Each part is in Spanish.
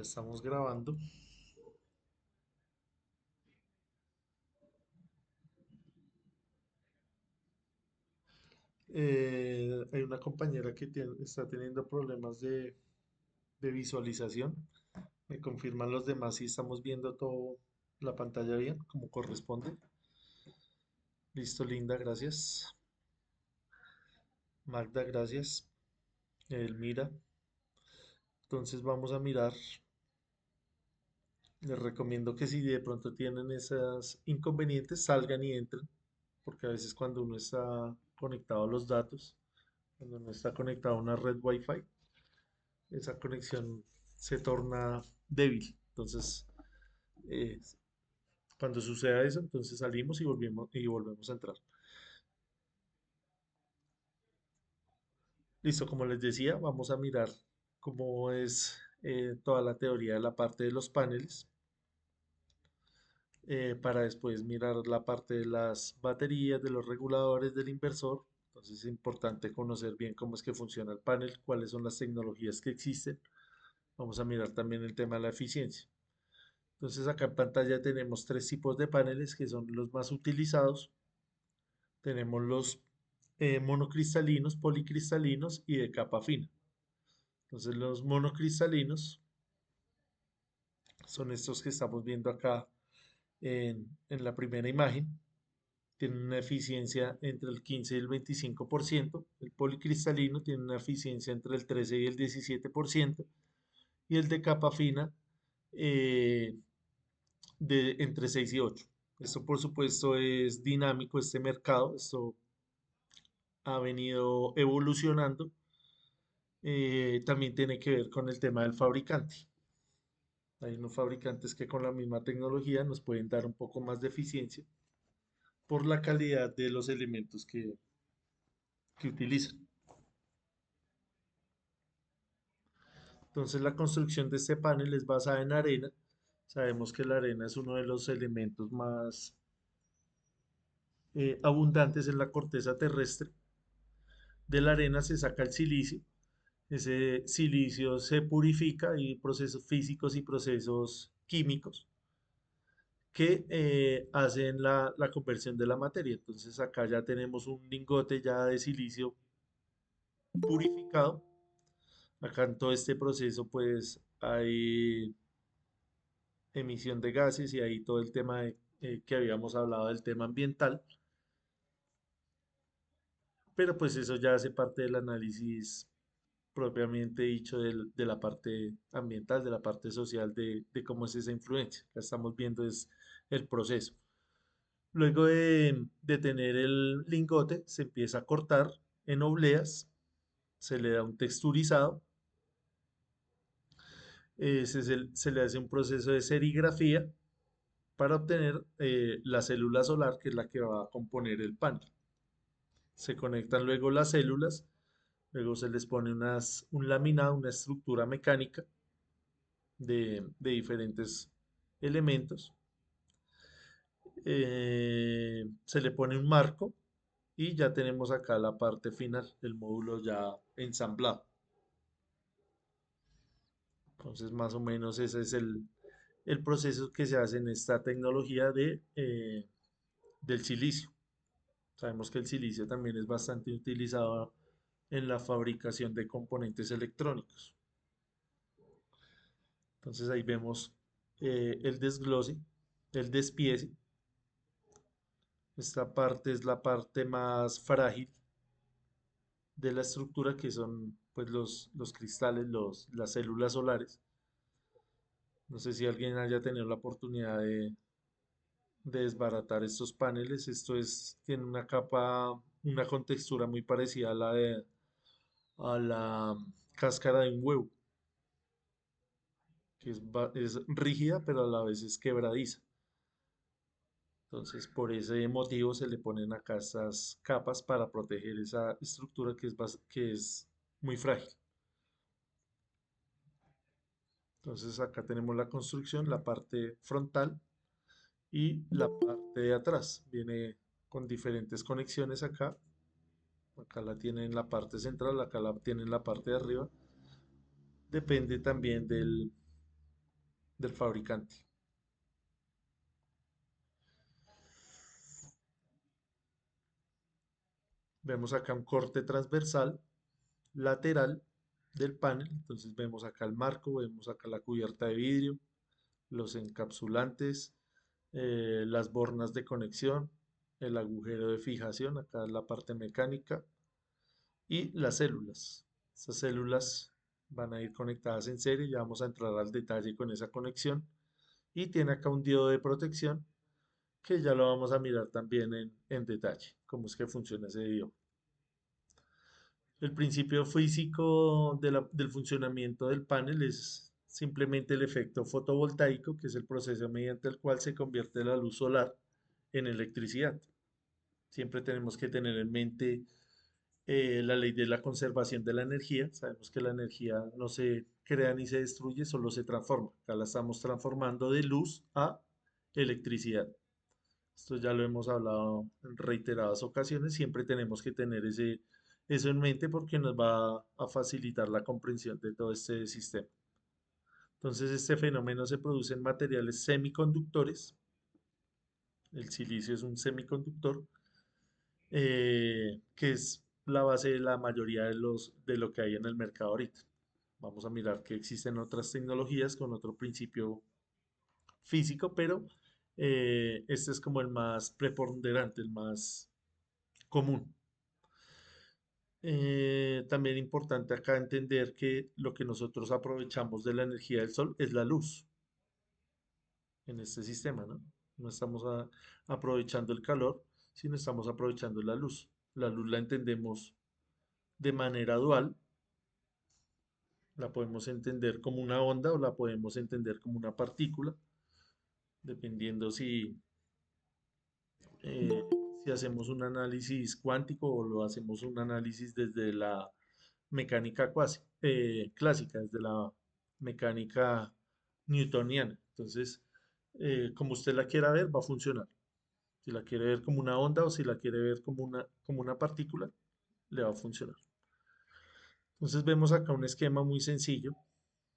Estamos grabando. Hay una compañera que está teniendo problemas de visualización. Me confirman los demás si estamos viendo todo la pantalla bien, como corresponde. Listo, Linda, gracias. Magda, gracias. Elmira. Entonces vamos a mirar. Les recomiendo que si de pronto tienen esos inconvenientes, salgan y entren, porque a veces cuando uno está conectado a los datos, cuando uno está conectado a una red Wi-Fi, esa conexión se torna débil. Entonces, eh, cuando suceda eso, entonces salimos y volvemos a entrar. Listo, como les decía, vamos a mirar cómo es toda la teoría de la parte de los paneles, para después mirar la parte de las baterías, de los reguladores del inversor. Entonces es importante conocer bien cómo es que funciona el panel, cuáles son las tecnologías que existen. Vamos a mirar también el tema de la eficiencia. Entonces acá en pantalla tenemos tres tipos de paneles que son los más utilizados. Tenemos los monocristalinos, policristalinos y de capa fina. Entonces los monocristalinos son estos que estamos viendo acá en la primera imagen. Tienen una eficiencia entre el 15 y el 25%. El policristalino tiene una eficiencia entre el 13 y el 17%. Y el de capa fina eh, entre 6 y 8. Esto por supuesto es dinámico, este mercado. Esto ha venido evolucionando. También tiene que ver con el tema del fabricante. Hay unos fabricantes que con la misma tecnología nos pueden dar un poco más de eficiencia por la calidad de los elementos que utilizan. Entonces la construcción de este panel es basada en arena. Sabemos que la arena es uno de los elementos más abundantes en la corteza terrestre. De la arena se saca el silicio. Ese silicio se purifica y procesos físicos y procesos químicos que hacen la conversión de la materia. Entonces acá ya tenemos un lingote ya de silicio purificado. Acá en todo este proceso pues hay emisión de gases y ahí todo el tema que habíamos hablado del tema ambiental. Pero pues eso ya hace parte del análisis propiamente dicho de la parte ambiental, de la parte social, de cómo es esa influencia. Acá estamos viendo es el proceso. Luego de tener el lingote, se empieza a cortar en obleas, se le da un texturizado, se le hace un proceso de serigrafía para obtener la célula solar, que es la que va a componer el panel. Se conectan luego las células, luego se les pone un laminado, una estructura mecánica de diferentes elementos. Se le pone un marco y ya tenemos acá la parte final, el módulo ya ensamblado. Entonces, más o menos ese es el proceso que se hace en esta tecnología del silicio. Sabemos que el silicio también es bastante utilizado en la fabricación de componentes electrónicos. Entonces ahí vemos el desglose, el despiece. Esta parte es la parte más frágil de la estructura, que son pues los cristales, las células solares. No sé si alguien haya tenido la oportunidad de desbaratar estos paneles. Tiene una capa, una contextura muy parecida a la cáscara de un huevo, que es rígida, pero a la vez es quebradiza. Entonces, por ese motivo se le ponen acá estas capas para proteger esa estructura que es muy frágil. Entonces, acá tenemos la construcción, la parte frontal y la parte de atrás. Viene con diferentes conexiones acá. Acá la tienen en la parte central, acá la tienen en la parte de arriba. Depende también del fabricante. Vemos acá un corte transversal, lateral del panel. Entonces vemos acá el marco, vemos acá la cubierta de vidrio, los encapsulantes, las bornas de conexión, el agujero de fijación, acá la parte mecánica y las células. Estas células van a ir conectadas en serie, ya vamos a entrar al detalle con esa conexión. Y tiene acá un diodo de protección que ya lo vamos a mirar también en detalle, cómo es que funciona ese diodo. El principio físico del funcionamiento del panel es simplemente el efecto fotovoltaico, que es el proceso mediante el cual se convierte la luz solar en electricidad. Siempre tenemos que tener en mente la ley de la conservación de la energía. Sabemos que la energía no se crea ni se destruye, solo se transforma. Acá la estamos transformando de luz a electricidad. Esto ya lo hemos hablado en reiteradas ocasiones. Siempre tenemos que tener eso en mente porque nos va a facilitar la comprensión de todo este sistema. Entonces, este fenómeno se produce en materiales semiconductores. El silicio es un semiconductor que es la base de la mayoría de lo que hay en el mercado ahorita. Vamos a mirar que existen otras tecnologías con otro principio físico, pero este es como el más preponderante, el más común. También importante acá entender que lo que nosotros aprovechamos de la energía del sol es la luz en este sistema, ¿no? No estamos aprovechando el calor, sino estamos aprovechando la luz. La luz la entendemos de manera dual, la podemos entender como una onda o la podemos entender como una partícula, dependiendo eh, si hacemos un análisis cuántico o lo hacemos un análisis desde la mecánica clásica, desde la mecánica newtoniana. Entonces, como usted la quiera ver, va a funcionar. Si la quiere ver como una onda o si la quiere ver como una partícula, le va a funcionar. Entonces vemos acá un esquema muy sencillo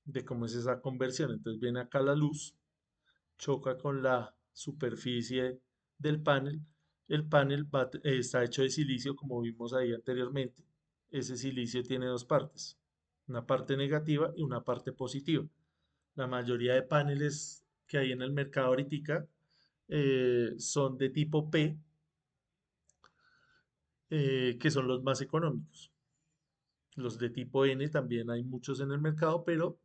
de cómo es esa conversión. Entonces viene acá la luz, choca con la superficie del panel. El panel está hecho de silicio, como vimos ahí anteriormente. Ese silicio tiene dos partes, una parte negativa y una parte positiva. La mayoría de paneles que hay en el mercado ahorita son de tipo P, que son los más económicos. Los de tipo N también hay muchos en el mercado, pero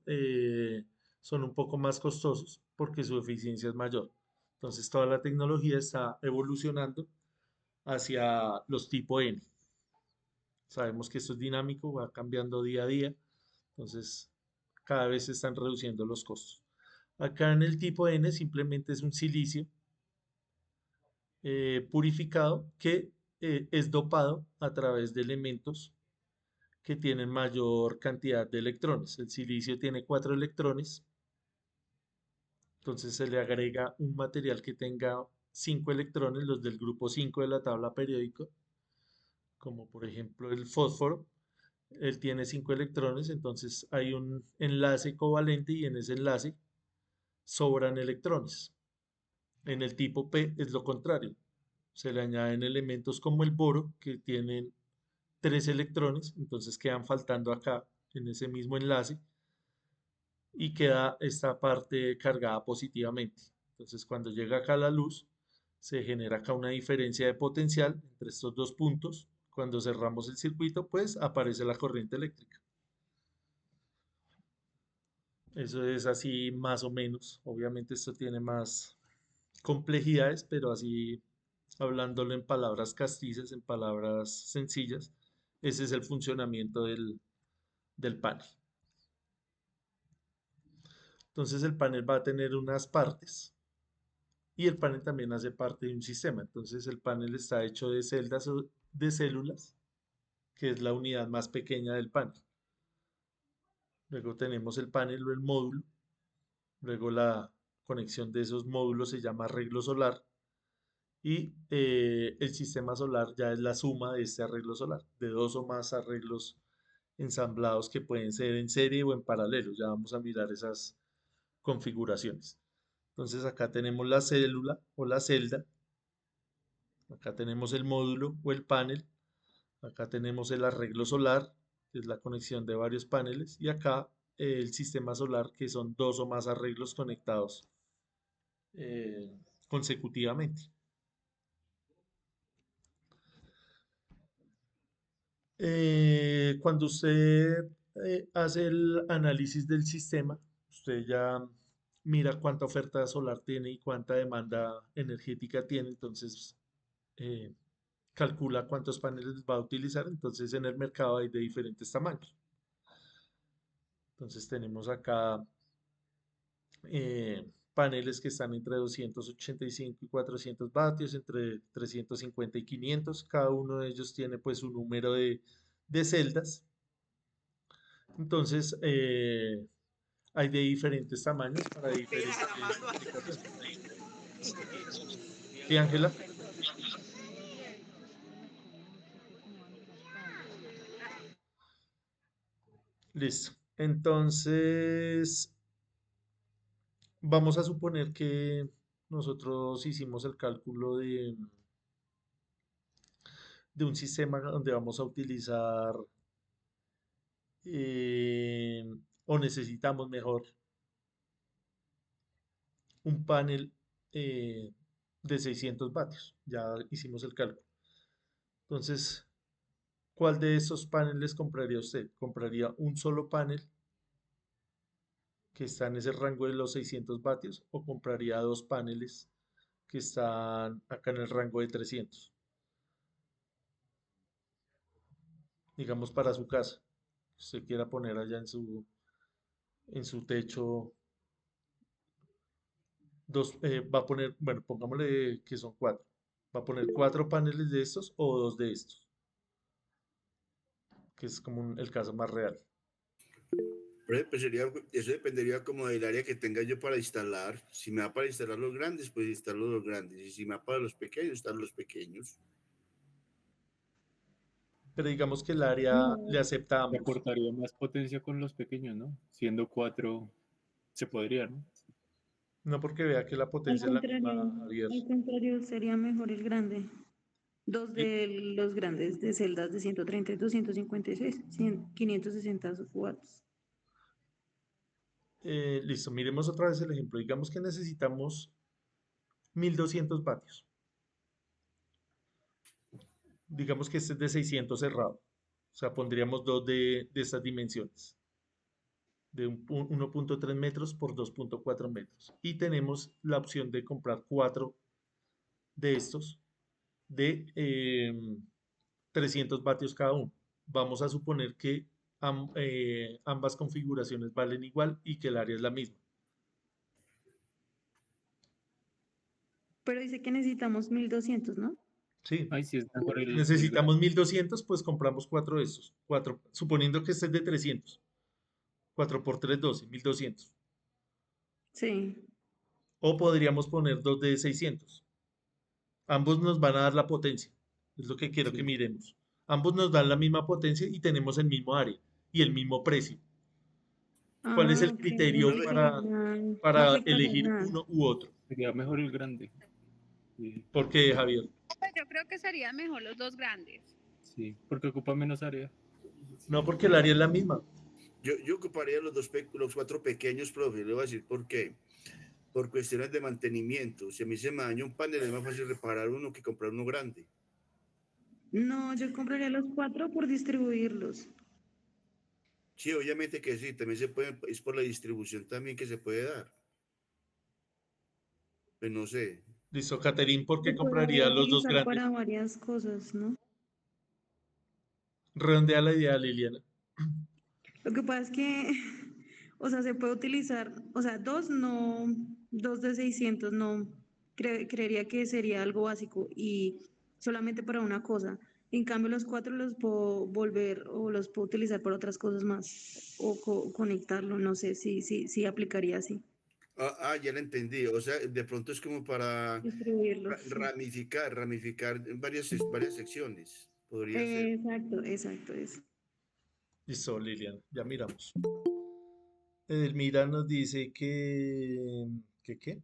son un poco más costosos porque su eficiencia es mayor. Entonces toda la tecnología está evolucionando hacia los tipo N. Sabemos que esto es dinámico, va cambiando día a día, entonces cada vez se están reduciendo los costos. Acá en el tipo N simplemente es un silicio purificado que es dopado a través de elementos que tienen mayor cantidad de electrones. El silicio tiene 4 electrones, entonces se le agrega un material que tenga 5 electrones, los del grupo 5 de la tabla periódica, como por ejemplo el fósforo. Él tiene 5 electrones, entonces hay un enlace covalente y en ese enlace sobran electrones. En el tipo P es lo contrario. Se le añaden elementos como el boro, que tienen 3 electrones, entonces quedan faltando acá en ese mismo enlace y queda esta parte cargada positivamente. Entonces cuando llega acá la luz, se genera acá una diferencia de potencial entre estos dos puntos. Cuando cerramos el circuito, pues aparece la corriente eléctrica. Eso es así más o menos. Obviamente esto tiene más complejidades, pero así hablándolo en palabras castizas, en palabras sencillas, ese es el funcionamiento del panel. Entonces el panel va a tener unas partes y el panel también hace parte de un sistema. Entonces el panel está hecho de celdas o de células, que es la unidad más pequeña del panel. Luego tenemos el panel o el módulo. Luego la conexión de esos módulos se llama arreglo solar. Y el sistema solar ya es la suma de este arreglo solar, de dos o más arreglos ensamblados que pueden ser en serie o en paralelo. Ya vamos a mirar configuraciones. Entonces acá tenemos la célula o la celda, acá tenemos el módulo o el panel, acá tenemos el arreglo solar, que es la conexión de varios paneles, y acá el sistema solar, que son dos o más arreglos conectados eh, consecutivamente. Cuando usted hace el análisis del sistema, usted ya mira cuánta oferta solar tiene y cuánta demanda energética tiene, entonces eh, calcula cuántos paneles va a utilizar. Entonces en el mercado hay de diferentes tamaños. Entonces tenemos acá paneles que están entre 285 y 400 vatios, entre 350 y 500. Cada uno de ellos tiene pues un número de celdas. Entonces hay de diferentes tamaños para diferentes aplicaciones. Sí, Ángela. Listo. Entonces, vamos a suponer que nosotros hicimos el cálculo de un sistema donde vamos a utilizar eh, o necesitamos mejor un panel de 600 vatios. Ya hicimos el cálculo. Entonces, ¿cuál de esos paneles compraría usted? ¿Compraría un solo panel que está en ese rango de los 600 vatios o compraría dos paneles que están acá en el rango de 300? Digamos para su casa. Si usted quiera poner allá en su techo dos, va a poner, bueno, pongámosle que son cuatro. Va a poner cuatro paneles de estos o dos de estos, que es como el caso más real. Pues sería, eso dependería como del área que tenga yo para instalar. Si me da para instalar los grandes, pues instalo los grandes. Y si me da para los pequeños, están los pequeños. Pero digamos que el área le No, acepta a Le ambos. aportaría más potencia con los pequeños, ¿no? Siendo cuatro, se podría, ¿no? No porque vea que la potencia es la misma, Javier. al contrario, sería mejor el grande. Dos Li- de los grandes de celdas de 130 y 256, 560 watts. Listo, miremos otra vez el ejemplo. Digamos que necesitamos 1200 vatios. Digamos que este es de 600 cerrado. O sea, pondríamos dos de estas dimensiones, de 1.3 metros por 2.4 metros. Y tenemos la opción de comprar cuatro de estos de 300 vatios cada uno. Vamos a suponer que ambas configuraciones valen igual y que el área es la misma. Pero dice que necesitamos 1200, ¿no? Sí, Ay, sí, es mejor el necesitamos grande. 1200, pues compramos cuatro de estos. Cuatro, suponiendo que este es de 300. 4 por 3, 12, 1200. Sí. O podríamos poner dos de 600. Ambos nos van a dar la potencia. Es lo que quiero que Sí, miremos. Ambos nos dan la misma potencia y tenemos el mismo área y el mismo precio. ¿Cuál es Ah, el ok, no criterio Bueno, afectaría nada. No para afectaría elegir nada. uno u otro? sería mejor el grande. Sí, ¿Por qué, Javier? Pues yo creo que serían mejor los dos grandes. sí, porque ocupa menos área. No, porque el área es la misma. yo ocuparía los cuatro pequeños, profe. Le voy a decir por qué. Por cuestiones de mantenimiento. Si a mí se me daña un panel, es más fácil reparar uno que comprar uno grande. No, yo compraría los cuatro por distribuirlos. Sí, obviamente que sí, también se puede, es por la distribución también que se puede dar. Pues no sé. Listo, Caterín, ¿por Se qué puede compraría los dos utilizar grandes? para varias cosas, ¿no? Redondea la idea, Liliana. Lo que pasa es que, o sea, se puede utilizar, o sea, dos no, dos de 600 no, creería que sería algo básico y solamente para una cosa. En cambio, los cuatro los puedo volver o los puedo utilizar para otras cosas más o conectarlo, no sé si aplicaría así. Ya la entendí. O sea, de pronto es como para Distribuirlos, sí. ramificar en varias secciones. Podría ser. Exacto, exacto, eso. Listo, Liliana, ya miramos. Elmira nos dice que, ¿qué?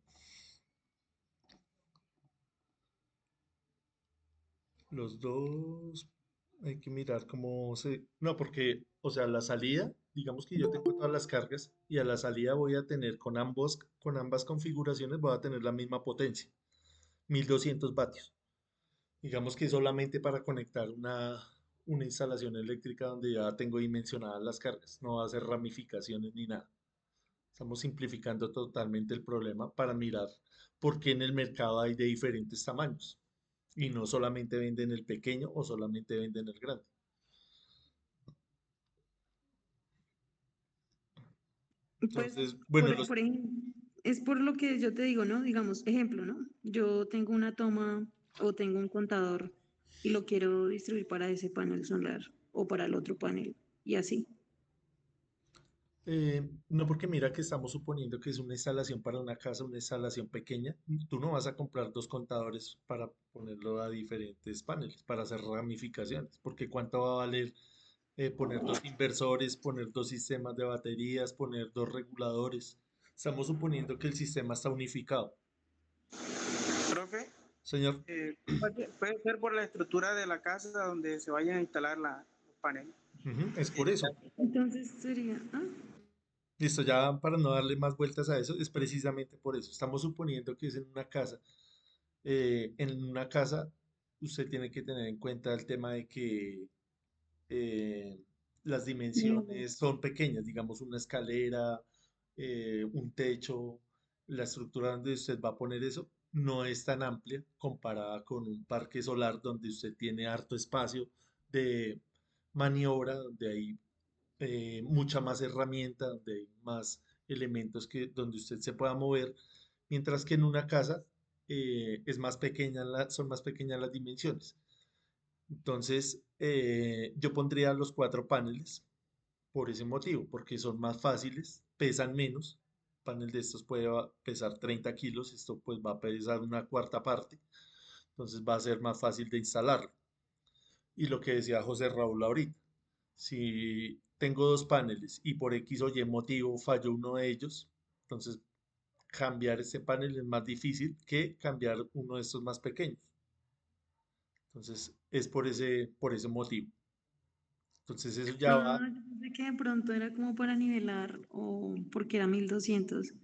Los dos, hay que mirar cómo se... No, porque, o sea, la salida, digamos que yo tengo todas las cargas y a la salida voy a tener con ambas configuraciones voy a tener la misma potencia, 1200 vatios. Digamos que solamente para conectar una instalación eléctrica donde ya tengo dimensionadas las cargas, no va a hacer ramificaciones ni nada. Estamos simplificando totalmente el problema para mirar por qué en el mercado hay de diferentes tamaños y no solamente venden el pequeño o solamente venden el grande. Pues, Entonces, bueno, por ejemplo, es por lo que yo te digo, ¿no? Digamos, ejemplo, ¿no? Yo tengo una toma o tengo un contador y lo quiero distribuir para ese panel solar o para el otro panel y así. no porque mira que estamos suponiendo que es una instalación para una casa, una instalación pequeña. Tú no vas a comprar dos contadores para ponerlo a diferentes paneles, para hacer ramificaciones, porque ¿cuánto va a valer poner dos inversores, poner dos sistemas de baterías, poner dos reguladores? Estamos suponiendo que el sistema está unificado. Profe, Señor, puede ser por la estructura de la casa donde se vayan a instalar los paneles. es por eso. Entonces sería, Listo, ya para no darle más vueltas a eso, es precisamente por eso. Estamos suponiendo que es en una casa. En una casa, usted tiene que tener en cuenta el tema de que eh, las mm, dimensiones son pequeñas, digamos una escalera, un techo, la estructura donde usted va a poner eso no es tan amplia comparada con un parque solar donde usted tiene harto espacio de maniobra, donde hay mucha más herramienta, donde hay más elementos donde usted se pueda mover, mientras que en una casa es más pequeña son más pequeñas las dimensiones. Entonces, yo pondría los cuatro paneles por ese motivo, porque son más fáciles, pesan menos. Un panel de estos puede pesar 30 kilos, esto pues va a pesar una cuarta parte, entonces va a ser más fácil de instalarlo. Y lo que decía José Raúl ahorita, si tengo dos paneles y por X o Y motivo falló uno de ellos, entonces cambiar ese panel es más difícil que cambiar uno de estos más pequeños. Entonces es por ese motivo. Entonces eso ya va. yo pensé que de pronto era como para nivelar o porque era 1200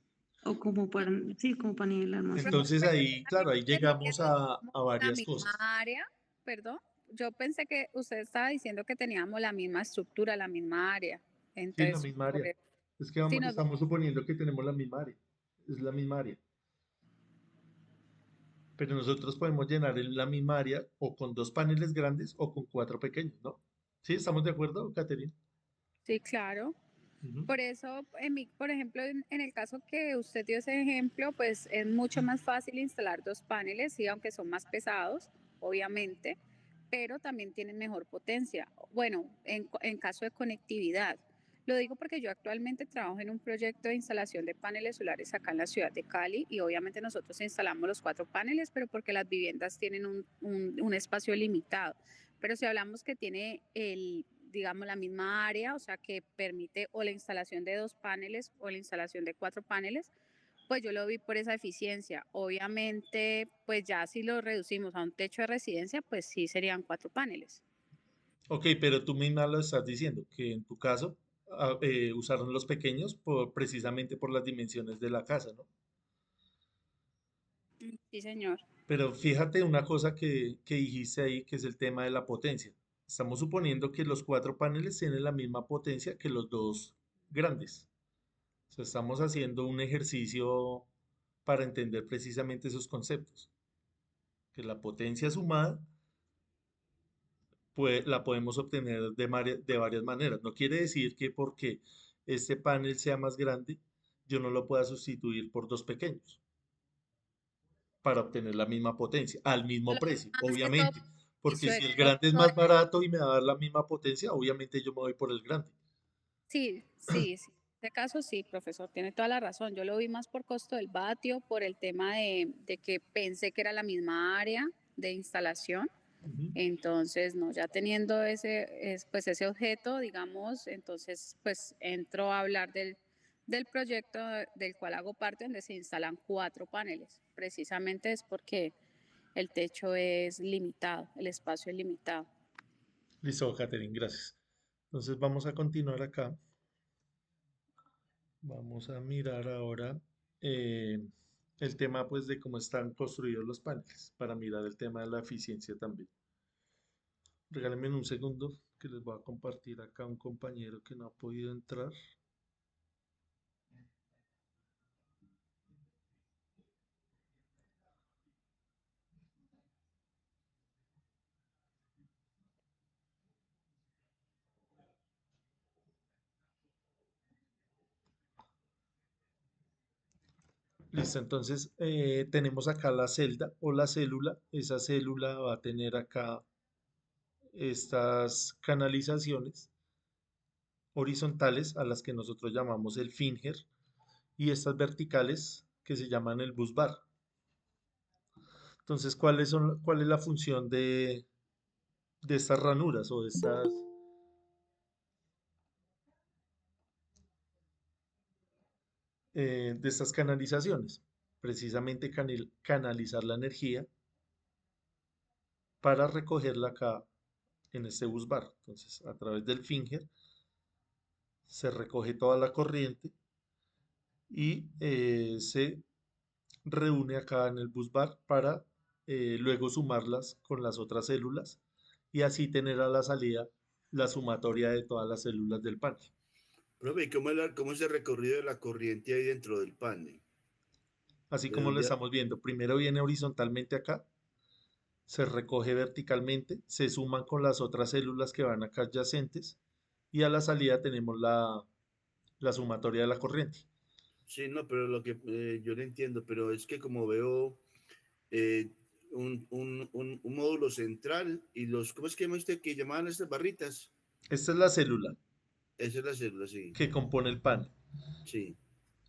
o como para, sí, como para nivelar más o Profe, menos. Entonces pero yo ahí, claro, también ahí entendí que llegamos teníamos a la varias misma cosas. área, perdón. Yo pensé que usted estaba diciendo que teníamos la misma estructura, la misma área. Sí, la Entonces, misma por área. eso, Es que sí nos estamos suponiendo que tenemos la misma área. Es la misma área. Pero nosotros podemos llenar la misma área o con dos paneles grandes o con cuatro pequeños, ¿no? ¿Sí? ¿Estamos de acuerdo, Caterina? sí, claro. Ujú. Por eso, por ejemplo, en el caso que usted dio ese ejemplo, pues es mucho más fácil instalar dos paneles, sí, aunque son más pesados, obviamente, pero también tienen mejor potencia. Bueno, en caso de conectividad. Lo digo porque yo actualmente trabajo en un proyecto de instalación de paneles solares acá en la ciudad de Cali y obviamente nosotros instalamos los cuatro paneles, pero porque las viviendas tienen un espacio limitado. Pero si hablamos que tiene digamos, la misma área, o sea, que permite o la instalación de dos paneles o la instalación de cuatro paneles, pues yo lo vi por esa eficiencia. Obviamente, pues ya si lo reducimos a un techo de residencia, pues sí serían cuatro paneles. Ok, pero tú misma lo estás diciendo, que en tu caso usaron los pequeños precisamente por las dimensiones de la casa, ¿no? Sí, señor. Pero fíjate una cosa que dijiste ahí, que es el tema de la potencia. Estamos suponiendo que los cuatro paneles tienen la misma potencia que los dos grandes. O sea, estamos haciendo un ejercicio para entender precisamente esos conceptos. Que la potencia sumada la podemos obtener de varias maneras. No quiere decir que porque este panel sea más grande, yo no lo pueda sustituir por dos pequeños para obtener la misma potencia, al mismo precio, Más que todo, obviamente. Porque eso si de el grande es costo. más barato y me va a dar la misma potencia, obviamente yo me voy por el grande. Sí, sí, sí. En este caso sí, profesor, tiene toda la razón. Yo lo vi más por costo del vatio, por el tema de que pensé que era la misma área de instalación. Ujú. Entonces, no, ya teniendo pues ese objeto, digamos, entonces pues entro a hablar del proyecto del cual hago parte, donde se instalan 4 paneles. Precisamente es porque el techo es limitado, el espacio es limitado. Listo, Catherine, gracias. Entonces vamos a continuar acá. Vamos a mirar ahora eh, el tema pues de cómo están construidos los paneles para mirar el tema de la eficiencia también. Regálenme un segundo que les voy a compartir acá un compañero que no ha podido entrar. Listo, entonces tenemos acá la celda o la célula. Esa célula va a tener acá estas canalizaciones horizontales a las que nosotros llamamos el finger y estas verticales que se llaman el busbar. Entonces, ¿cuál es la función de estas ranuras o de estas canalizaciones? Precisamente canalizar la energía para recogerla acá en este busbar. Entonces, a través del finger se recoge toda la corriente y se reúne acá en el busbar para luego sumarlas con las otras células y así tener a la salida la sumatoria de todas las células del panel. Profe, ¿cómo es el recorrido de la corriente ahí dentro del panel? Así ¿De como lo dónde? estamos viendo, primero viene horizontalmente acá, se recoge verticalmente, se suman con las otras células que van acá adyacentes y a la salida tenemos la sumatoria de la corriente. Sí, no, pero lo que yo lo entiendo, pero es que como veo eh, un módulo central y ¿cómo es que llama usted que llamaban estas barritas? Esta es la célula Esa es la célula, sí, que compone el panel. sí,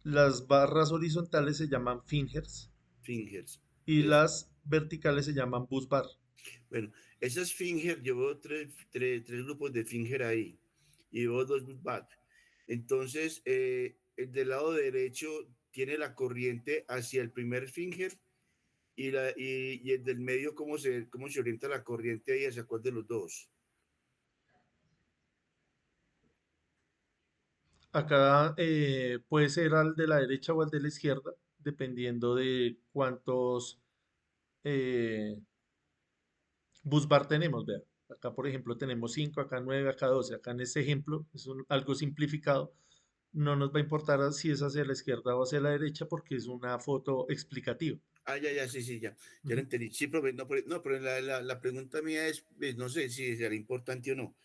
Las barras horizontales se llaman fingers fingers. y Eso. las verticales se llaman busbar. Bueno, esas finger, yo veo tres grupos de finger ahí y veo dos back. Entonces, el del lado derecho tiene la corriente hacia el primer finger y el del medio, ¿cómo se orienta la corriente ahí hacia cuál de los dos? Acá puede ser al de la derecha o al de la izquierda, dependiendo de cuántos eh, busbar tenemos. Vea, acá por ejemplo tenemos 5, acá 9, acá 12. Acá en este ejemplo, algo simplificado. No nos va a importar si es hacia la izquierda o hacia la derecha porque es una foto explicativa. Ah, ya, sí, sí, ya lo Ujú. entendí. Sí, profe, no, pero la pregunta mía es, pues, no sé si será importante o no,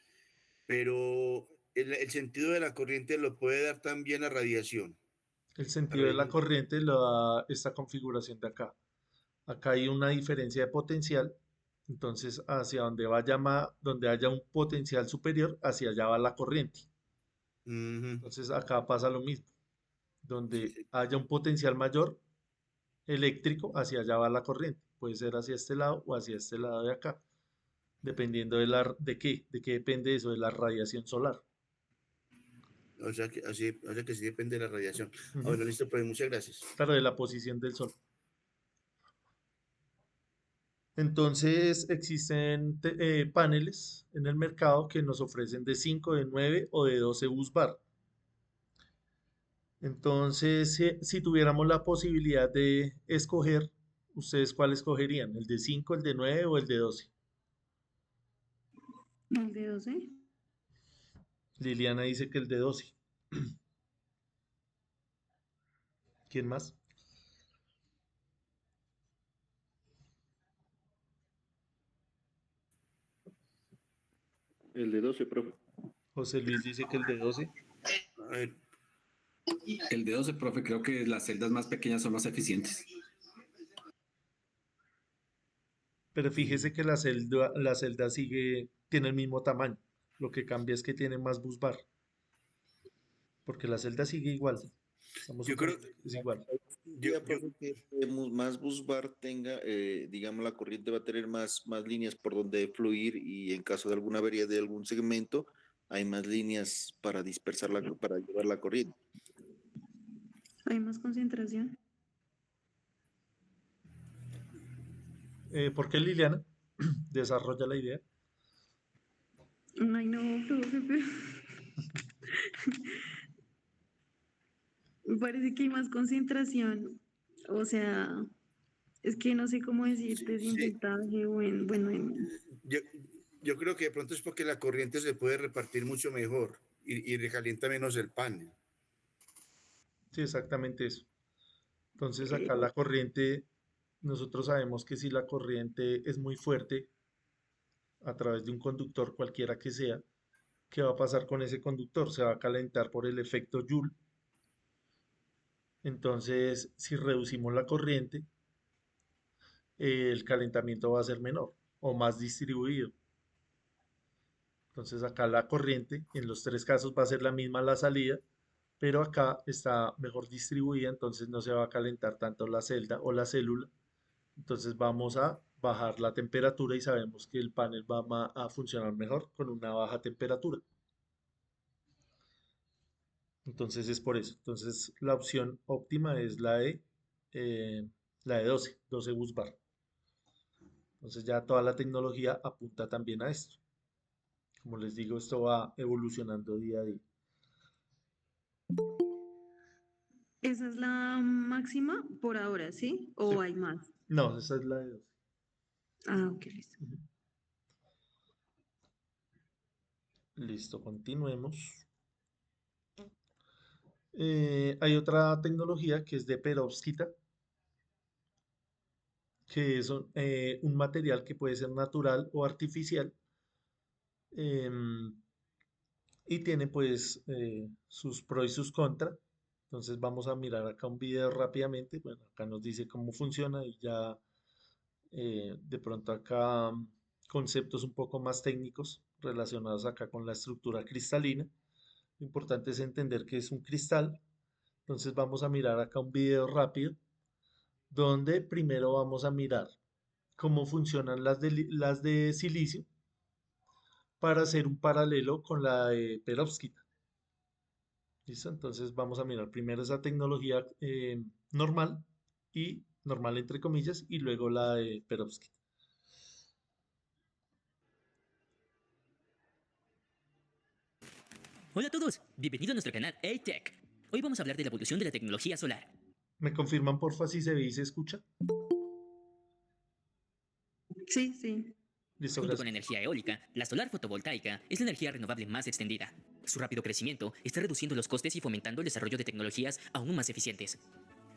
pero el sentido de la corriente lo puede dar también la radiación. El La sentido de la radiación. corriente lo da esta configuración de acá. Acá hay una diferencia de potencial, entonces hacia donde haya un potencial superior, hacia allá va la corriente. Ujú. Entonces acá pasa lo mismo, Sí, donde sí. haya un potencial mayor eléctrico, hacia allá va la corriente. Puede ser hacia este lado o hacia este lado de acá, dependiendo de qué depende eso, de la radiación solar. O sea que sí depende de la radiación. Ujú. Bueno, listo, pues muchas gracias. Claro, de la posición del sol. Entonces existen paneles en el mercado que nos ofrecen de 5, de 9 o de 12 bus bar. Entonces, si tuviéramos la posibilidad de escoger, ¿ustedes cuál escogerían? ¿El de 5, el de 9 o el de 12? El de 12. Liliana dice que el de 12. ¿Quién más? El de 12, profe. José Luis dice que el de 12. A ver, El de 12, profe, creo que las celdas más pequeñas son más eficientes. Pero fíjese que la celda tiene el mismo tamaño. Lo que cambia es que tiene más bus bar. Porque la celda sigue igual. Estamos yo creo, suponiendo que es igual. yo, Ya, yo, profe, que más busbar tenga, digamos, la corriente va a tener más líneas por donde fluir y en caso de alguna avería de algún segmento, hay más líneas para dispersar para llevar la corriente. ¿Hay más concentración? ¿Por qué, Liliana? Desarrolla la idea. Ay, no, profe, pero me parece que hay más concentración. O sea, es que no sé cómo decirte si en Sí, voltaje o en, bueno, en... yo, yo creo que de pronto es porque la corriente se puede repartir mucho mejor y recalienta menos el panel. Sí, exactamente eso. Entonces acá Ok. la corriente, nosotros sabemos que si la corriente es muy fuerte a través de un conductor cualquiera que sea, ¿qué va a pasar con ese conductor? Se va a calentar por el efecto Joule. Entonces, si reducimos la corriente, el calentamiento va a ser menor o más distribuido. Entonces acá la corriente, en los tres casos va a ser la misma la salida, pero acá está mejor distribuida, entonces no se va a calentar tanto la celda o la célula. Entonces vamos a bajar la temperatura y sabemos que el panel va a funcionar mejor con una baja temperatura. Entonces es por eso. Entonces la opción óptima es eh, la de 12 bus bar. Entonces ya toda la tecnología apunta también a esto. Como les digo, esto va evolucionando día a día. Esa es la máxima por ahora, ¿sí? Sí. ¿O hay más? No, esa es la de 12. Ah, ok, listo. Ujú. Listo, continuemos. Hay otra tecnología que es de perovskita, que es un material que puede ser natural o artificial, em, y tiene pues sus pros y sus contras. Entonces vamos a mirar acá un video rápidamente. Bueno, acá nos dice cómo funciona y ya de pronto acá conceptos un poco más técnicos relacionados acá con la estructura cristalina. Lo importante es entender que es un cristal. Entonces vamos a mirar acá un video rápido donde primero vamos a mirar cómo funcionan las de silicio para hacer un paralelo con la de perovskita. ¿Listo? Entonces vamos a mirar primero esa tecnología normal y normal entre comillas y luego la de perovskita. Hola a todos, bienvenidos a nuestro canal A-Tech. Hoy vamos a hablar de la evolución de la tecnología solar. ¿Me confirman porfa si se ve y se escucha? Sí, sí. Listo, Junto con la gracias. energía eólica, la solar fotovoltaica es la energía renovable más extendida. Su rápido crecimiento está reduciendo los costes y fomentando el desarrollo de tecnologías aún más eficientes.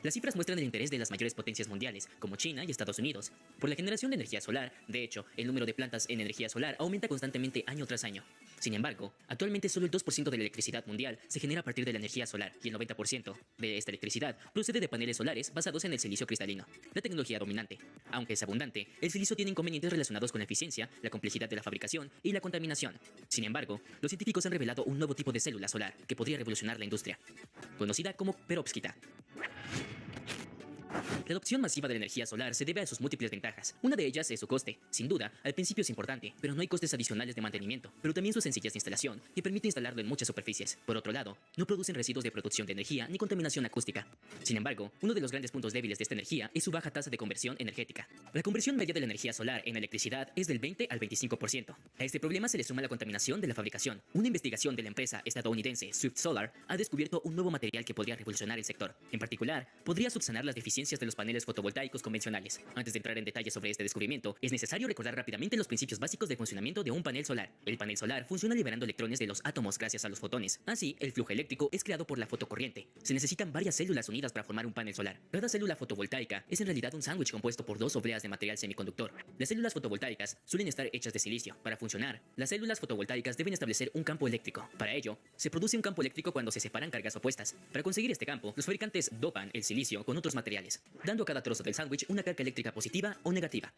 Las cifras muestran el interés de las mayores potencias mundiales, como China y Estados Unidos, por la generación de energía solar. De hecho, el número de plantas en energía solar aumenta constantemente año tras año. Sin embargo, actualmente solo el 2% de la electricidad mundial se genera a partir de la energía solar y el 90% de esta electricidad procede de paneles solares basados en el silicio cristalino, la tecnología dominante. Aunque es abundante, el silicio tiene inconvenientes relacionados con la eficiencia, la complejidad de la fabricación y la contaminación. Sin embargo, los científicos han revelado un nuevo tipo de célula solar que podría revolucionar la industria, conocida como perovskita. La adopción masiva de la energía solar se debe a sus múltiples ventajas. Una de ellas es su coste. Sin duda, al principio es importante, pero no hay costes adicionales de mantenimiento, pero también su sencillez de instalación, que permite instalarlo en muchas superficies. Por otro lado, no producen residuos de producción de energía ni contaminación acústica. Sin embargo, uno de los grandes puntos débiles de esta energía es su baja tasa de conversión energética. La conversión media de la energía solar en electricidad es del 20 al 25%. A este problema se le suma la contaminación de la fabricación. Una investigación de la empresa estadounidense Swift Solar ha descubierto un nuevo material que podría revolucionar el sector. En particular, podría subsanar las deficiencias de los paneles fotovoltaicos convencionales. Antes de entrar en detalles sobre este descubrimiento, es necesario recordar rápidamente los principios básicos de funcionamiento de un panel solar. El panel solar funciona liberando electrones de los átomos gracias a los fotones. Así, el flujo eléctrico es creado por la fotocorriente. Se necesitan varias células unidas para formar un panel solar. Cada célula fotovoltaica es en realidad un sándwich compuesto por dos obleas de material semiconductor. Las células fotovoltaicas suelen estar hechas de silicio. Para funcionar, las células fotovoltaicas deben establecer un campo eléctrico. Para ello, se produce un campo eléctrico cuando se separan cargas opuestas. Para conseguir este campo, los fabricantes dopan el silicio con otros materiales. diferentes, dando a cada trozo del sándwich una carga eléctrica positiva o negativa.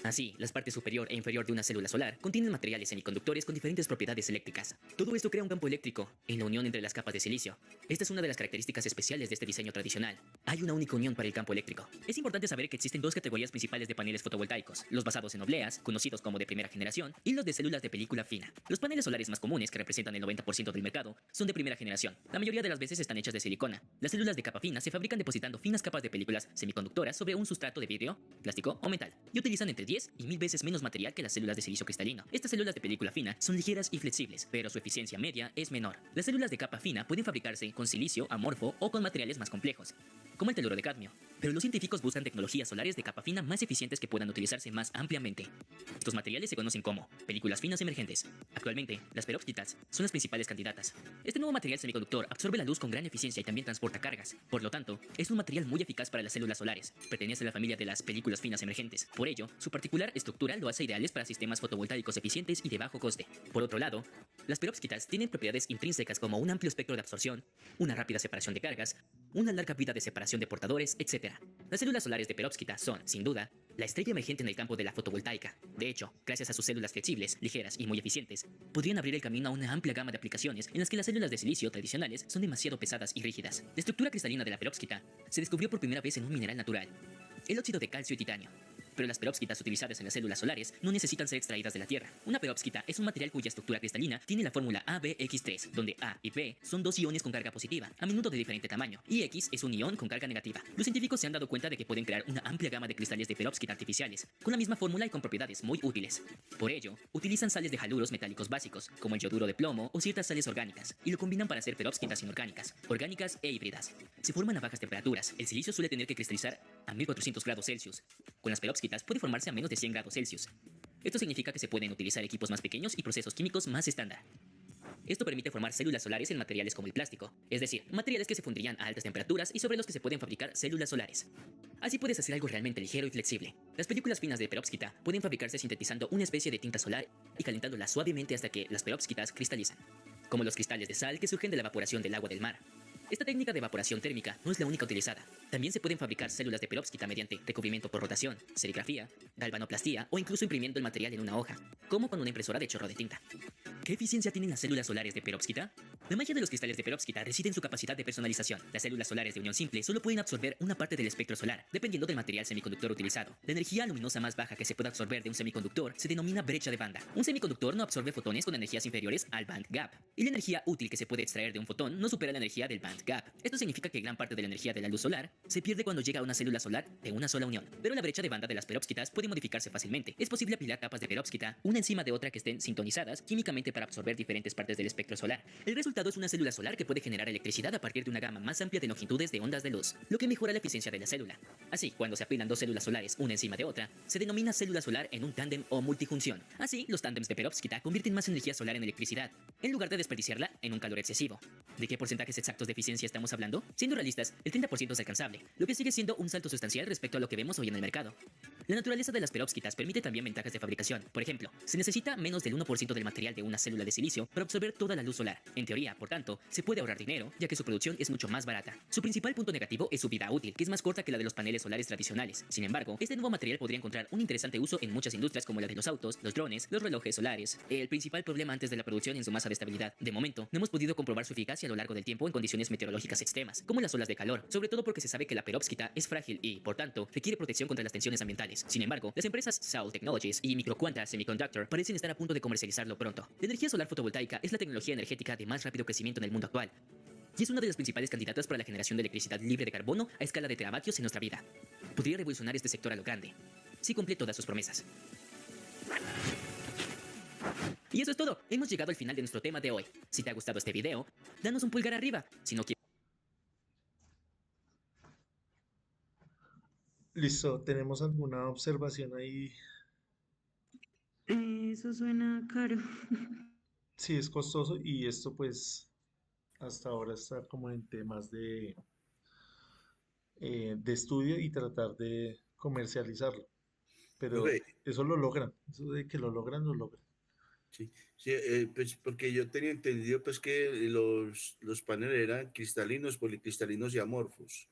Así, las partes superior e inferior de una célula solar contienen materiales semiconductores con diferentes propiedades eléctricas. Todo esto crea un campo eléctrico en la unión entre las capas de silicio. Esta es una de las características especiales de este diseño tradicional. Hay una única unión para el campo eléctrico. Es importante saber que existen dos categorías principales de paneles fotovoltaicos: los basados en obleas, conocidos como de primera generación, y los de células de película fina. Los paneles solares más comunes, que representan el 90% del mercado, son de primera generación. La mayoría de las veces están hechas de silicona. Las células de capa fina se fabrican depositando finas capas de películas semiconductoras sobre un sustrato de vidrio, plástico o metal, y utilizan entre 10 y 1000 veces menos material que las células de silicio cristalino. Estas células de película fina son ligeras y flexibles, pero su eficiencia media es menor. Las células de capa fina pueden fabricarse con silicio amorfo o con materiales más complejos, como el teluro de cadmio, pero los científicos buscan tecnologías solares de capa fina más eficientes que puedan utilizarse más ampliamente. Estos materiales se conocen como películas finas emergentes. Actualmente, las perovskitas son las principales candidatas. Este nuevo material semiconductor absorbe la luz con gran eficiencia y también transporta cargas. Por lo tanto, es un material muy eficaz para las células solares. Pertenece a la familia de las películas finas emergentes. Por ello, su particular estructura lo hace ideales para sistemas fotovoltaicos eficientes y de bajo coste. Por otro lado, las perovskitas tienen propiedades intrínsecas como un amplio espectro de absorción, una rápida separación de cargas, una larga vida de separación de portadores, etc. Las células solares de perovskita son, sin duda, la estrella emergente en el campo de la fotovoltaica. De hecho, gracias a sus células flexibles, ligeras y muy eficientes, podrían abrir el camino a una amplia gama de aplicaciones en las que las células de silicio tradicionales son demasiado pesadas y rígidas. La estructura cristalina de la perovskita se descubrió por primera vez en un mineral natural, el óxido de calcio y titanio. Pero las perovskitas utilizadas en las células solares no necesitan ser extraídas de la Tierra. Una perovskita es un material cuya estructura cristalina tiene la fórmula ABX3, donde A y B son dos iones con carga positiva, a menudo de diferente tamaño, y X es un ion con carga negativa. Los científicos se han dado cuenta de que pueden crear una amplia gama de cristales de perovskita artificiales, con la misma fórmula y con propiedades muy útiles. Por ello, utilizan sales de haluros metálicos básicos, como el yoduro de plomo o ciertas sales orgánicas, y lo combinan para hacer perovskitas inorgánicas, orgánicas e híbridas. Se forman a bajas temperaturas. El silicio suele tener que cristalizar a 1400 grados Celsius. Con las perovskitas puede formarse a menos de 100 grados Celsius. Esto significa que se pueden utilizar equipos más pequeños y procesos químicos más estándar. Esto permite formar células solares en materiales como el plástico, es decir, materiales que se fundirían a altas temperaturas y sobre los que se pueden fabricar células solares. Así puedes hacer algo realmente ligero y flexible. Las películas finas de perovskita pueden fabricarse sintetizando una especie de tinta solar y calentándola suavemente hasta que las perovskitas cristalizan, como los cristales de sal que surgen de la evaporación del agua del mar. Esta técnica de evaporación térmica no es la única utilizada. También se pueden fabricar células de perovskita mediante recubrimiento por rotación, serigrafía, galvanoplastía o incluso imprimiendo el material en una hoja, como con una impresora de chorro de tinta. ¿Qué eficiencia tienen las células solares de perovskita? La magia de los cristales de perovskita reside en su capacidad de personalización. Las células solares de unión simple solo pueden absorber una parte del espectro solar, dependiendo del material semiconductor utilizado. La energía luminosa más baja que se puede absorber de un semiconductor se denomina brecha de banda. Un semiconductor no absorbe fotones con energías inferiores al band gap, y la energía útil que se puede extraer de un fotón no supera la energía del band gap. Esto significa que gran parte de la energía de la luz solar se pierde cuando llega a una célula solar de una sola unión. Pero la brecha de banda de las perovskitas puede modificarse fácilmente. Es posible apilar capas de perovskita una encima de otra que estén sintonizadas químicamente para absorber diferentes partes del espectro solar. El resultado es una célula solar que puede generar electricidad a partir de una gama más amplia de longitudes de ondas de luz, lo que mejora la eficiencia de la célula. Así, cuando se apilan dos células solares una encima de otra, se denomina célula solar en un tándem o multifunción. Así, los tándems de perovskita convierten más energía solar en electricidad, en lugar de desperdiciarla en un calor excesivo. ¿De qué porcentajes exactos de eficiencia estamos hablando? Siendo realistas, el 30% es alcanzable, lo que sigue siendo un salto sustancial respecto a lo que vemos hoy en el mercado. La naturaleza de las perovskitas permite también ventajas de fabricación. Por ejemplo, se necesita menos del 1% del material de una célula de silicio para absorber toda la luz solar. En teoría, por tanto, se puede ahorrar dinero, ya que su producción es mucho más barata. Su principal punto negativo es su vida útil, que es más corta que la de los paneles solares tradicionales. Sin embargo, este nuevo material podría encontrar un interesante uso en muchas industrias como la de los autos, los drones, los relojes solares. El principal problema antes de la producción es su masa de estabilidad. De momento, no hemos podido comprobar su eficacia a lo largo del tiempo en condiciones meteorológicas extremas, como las olas de calor, sobre todo porque se sabe que la perovskita es frágil y, por tanto, requiere protección contra las tensiones ambientales. Sin embargo, las empresas Saul Technologies y Microquanta Semiconductor parecen estar a punto de comercializarlo pronto. La energía solar fotovoltaica es la tecnología energética de más rápido crecimiento en el mundo actual, y es una de las principales candidatas para la generación de electricidad libre de carbono a escala de teravatios en nuestra vida. Podría revolucionar este sector a lo grande, si cumple todas sus promesas. Y eso es todo, hemos llegado al final de nuestro tema de hoy. Si te ha gustado este video, danos un pulgar arriba. Si no quieres... Listo, ¿tenemos alguna observación ahí? Eso suena caro. Sí, es costoso y esto pues hasta ahora está como en temas de estudio y tratar de comercializarlo. Pero Profe, eso lo logran, eso de que lo logran, lo logran. sí, sí, pues porque yo tenía entendido pues que los paneles eran cristalinos, policristalinos y amorfos.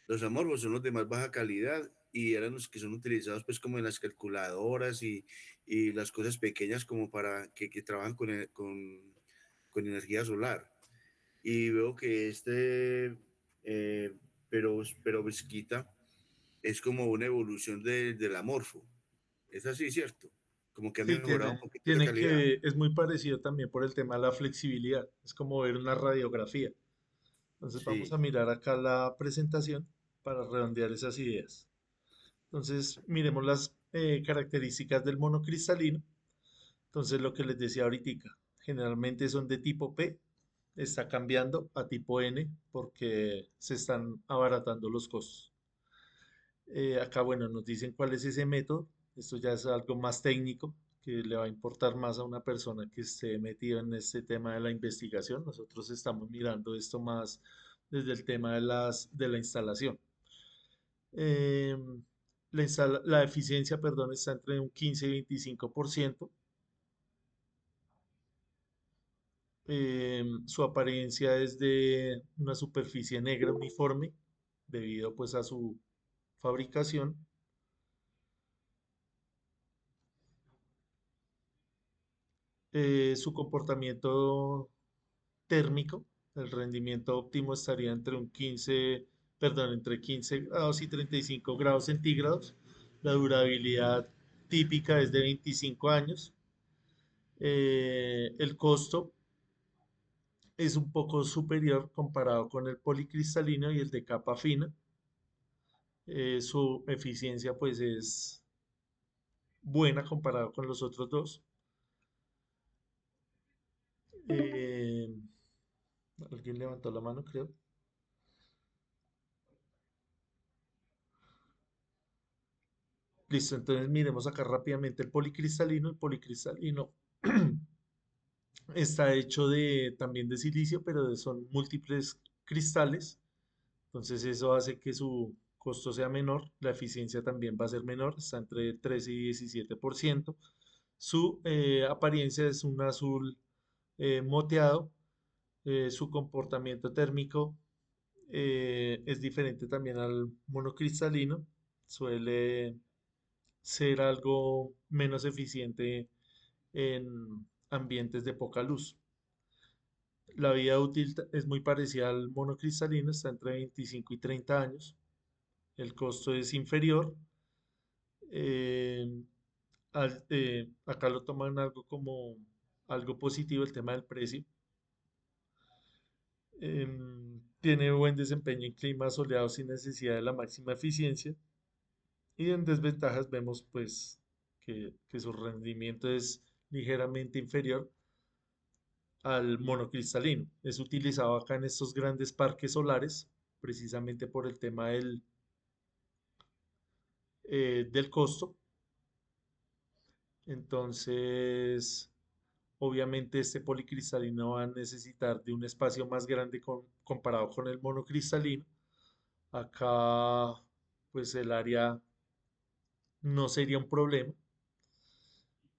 Los amorfos son los de más baja calidad y eran los que son utilizados pues como en las calculadoras y las cosas pequeñas como para que trabajan con energía solar. Y veo que eh, pero Mezquita es como una evolución del amorfo. Es así, ¿cierto? Como que ha Sí, mejorado un poquito la calidad. es muy parecido también por el tema de la flexibilidad. Es como ver una radiografía. Entonces vamos a Sí. mirar acá la presentación para redondear esas ideas. Entonces miremos las características del monocristalino. Entonces lo que les decía ahorita, generalmente son de tipo P, está cambiando a tipo N porque se están abaratando los costos. Acá, bueno, nos dicen cuál es ese método. Esto ya es algo más técnico que le va a importar más a una persona que esté metida en este tema de la investigación. Nosotros estamos mirando esto más desde el tema de de la instalación. La eficiencia, perdón, está entre un 15 y 25%. Su apariencia es de una superficie negra uniforme debido pues a su fabricación. Su comportamiento térmico, el rendimiento óptimo estaría entre entre 15 grados y 35 grados centígrados. La durabilidad típica es de 25 años. El costo es un poco superior comparado con el policristalino y el de capa fina. Su eficiencia pues es buena comparado con los otros dos. Eh, Alguien levantó la mano, creo. Listo, entonces miremos acá rápidamente el policristalino. El policristalino está hecho también de silicio, pero son múltiples cristales. Entonces eso hace que su costo sea menor. La eficiencia también va a ser menor, está entre 13 y 17%. Su apariencia es un azul moteado. Su comportamiento térmico es diferente también al monocristalino. Suele ser algo menos eficiente en ambientes de poca luz. La vida útil es muy parecida al monocristalino, está entre 25 y 30 años. El costo es inferior. eh, Acá lo toman algo como algo positivo el tema del precio. Tiene buen desempeño en climas soleados sin necesidad de la máxima eficiencia. Y en desventajas vemos pues que su rendimiento es ligeramente inferior al monocristalino. Es utilizado acá en estos grandes parques solares, precisamente por el tema del costo. Entonces, obviamente este policristalino va a necesitar de un espacio más grande comparado con el monocristalino. Acá, pues el área no sería un problema,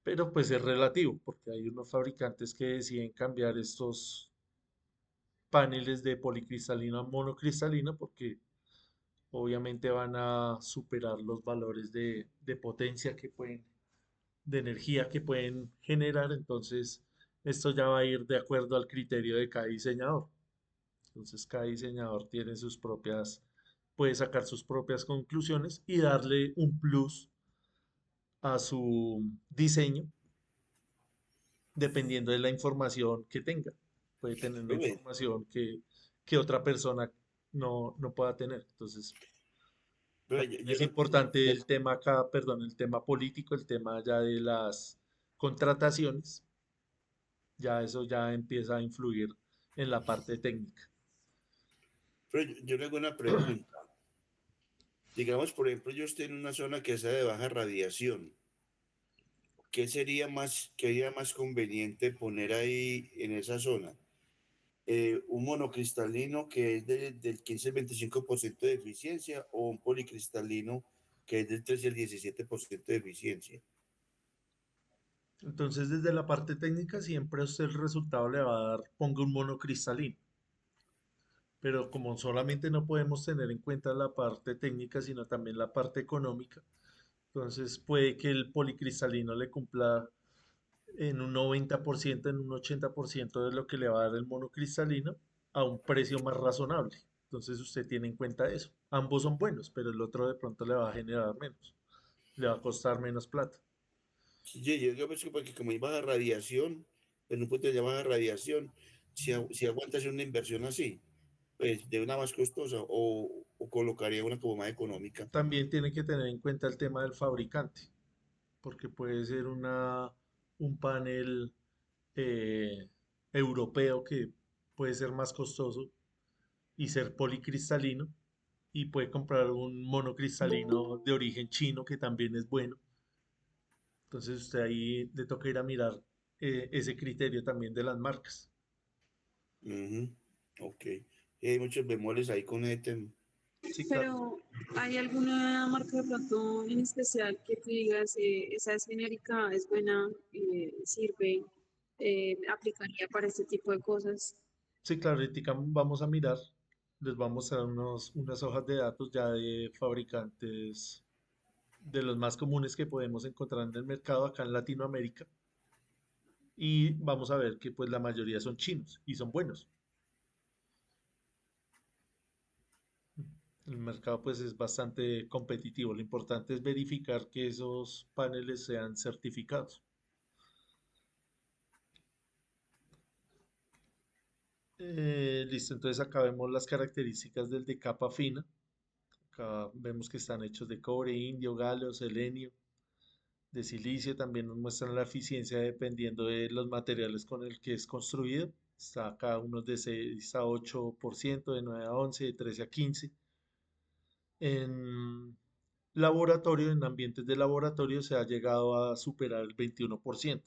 pero pues es relativo, porque hay unos fabricantes que deciden cambiar estos paneles de policristalino a monocristalino porque obviamente van a superar los valores de potencia de energía que pueden generar, entonces esto ya va a ir de acuerdo al criterio de cada diseñador. Entonces cada diseñador tiene puede sacar sus propias conclusiones y darle un plus a su diseño dependiendo de la información que tenga. Puede tener una Hombre, información que otra persona no pueda tener. Entonces, hombre, también es importante el tema acá, perdón, el tema político, el tema ya de las contrataciones. Ya eso ya empieza a influir en la parte técnica. yo le hago una pregunta. Digamos, por ejemplo, yo estoy en una zona que sea de baja radiación. ¿Qué sería más conveniente poner ahí en esa zona? ¿Un monocristalino que es del 15 al 25% de eficiencia o un policristalino que es del 13 al 17% de eficiencia? Entonces, desde la parte técnica, siempre a usted el resultado le va a dar, ponga un monocristalino. pero como solamente no podemos tener en cuenta la parte técnica, sino también la parte económica, entonces puede que el policristalino le cumpla en un 90%, en un 80% de lo que le va a dar el monocristalino a un precio más razonable. Entonces usted tiene en cuenta eso. Ambos son buenos, pero el otro de pronto le va a generar menos, le va a costar menos plata. Sí, yo pienso que porque como hay baja radiación, en un punto de baja radiación, si aguanta hacer una inversión así, pues de una más costosa o colocaría una como más económica. También tiene que tener en cuenta el tema del fabricante, porque puede ser un panel eh, europeo que puede ser más costoso y ser policristalino, y puede comprar un monocristalino de origen chino que también es bueno. Entonces usted ahí le toca ir a mirar ese criterio también de las marcas. Ujú. Ok. Y hay muchos bemoles ahí con ese tema. Sí, claro. Pero, ¿hay alguna marca de pronto en especial que tú digas, esa es genérica, es buena, sirve, aplicaría para este tipo de cosas? Sí, claro, ahorita vamos a mirar, les vamos a dar unas hojas de datos ya de fabricantes de los más comunes que podemos encontrar en el mercado acá en Latinoamérica y vamos a ver que pues la mayoría son chinos y son buenos. El mercado pues es bastante competitivo. Lo importante es verificar que esos paneles sean certificados. Listo, entonces acá vemos las características del de capa fina. Acá vemos que están hechos de cobre, indio, galio, selenio, de silicio. También nos muestran la eficiencia dependiendo de los materiales con el que es construido. Está acá unos de 6 a 8%, de 9 a 11, de 13 a 15. En laboratorio, en ambientes de laboratorio, se ha llegado a superar el 21%.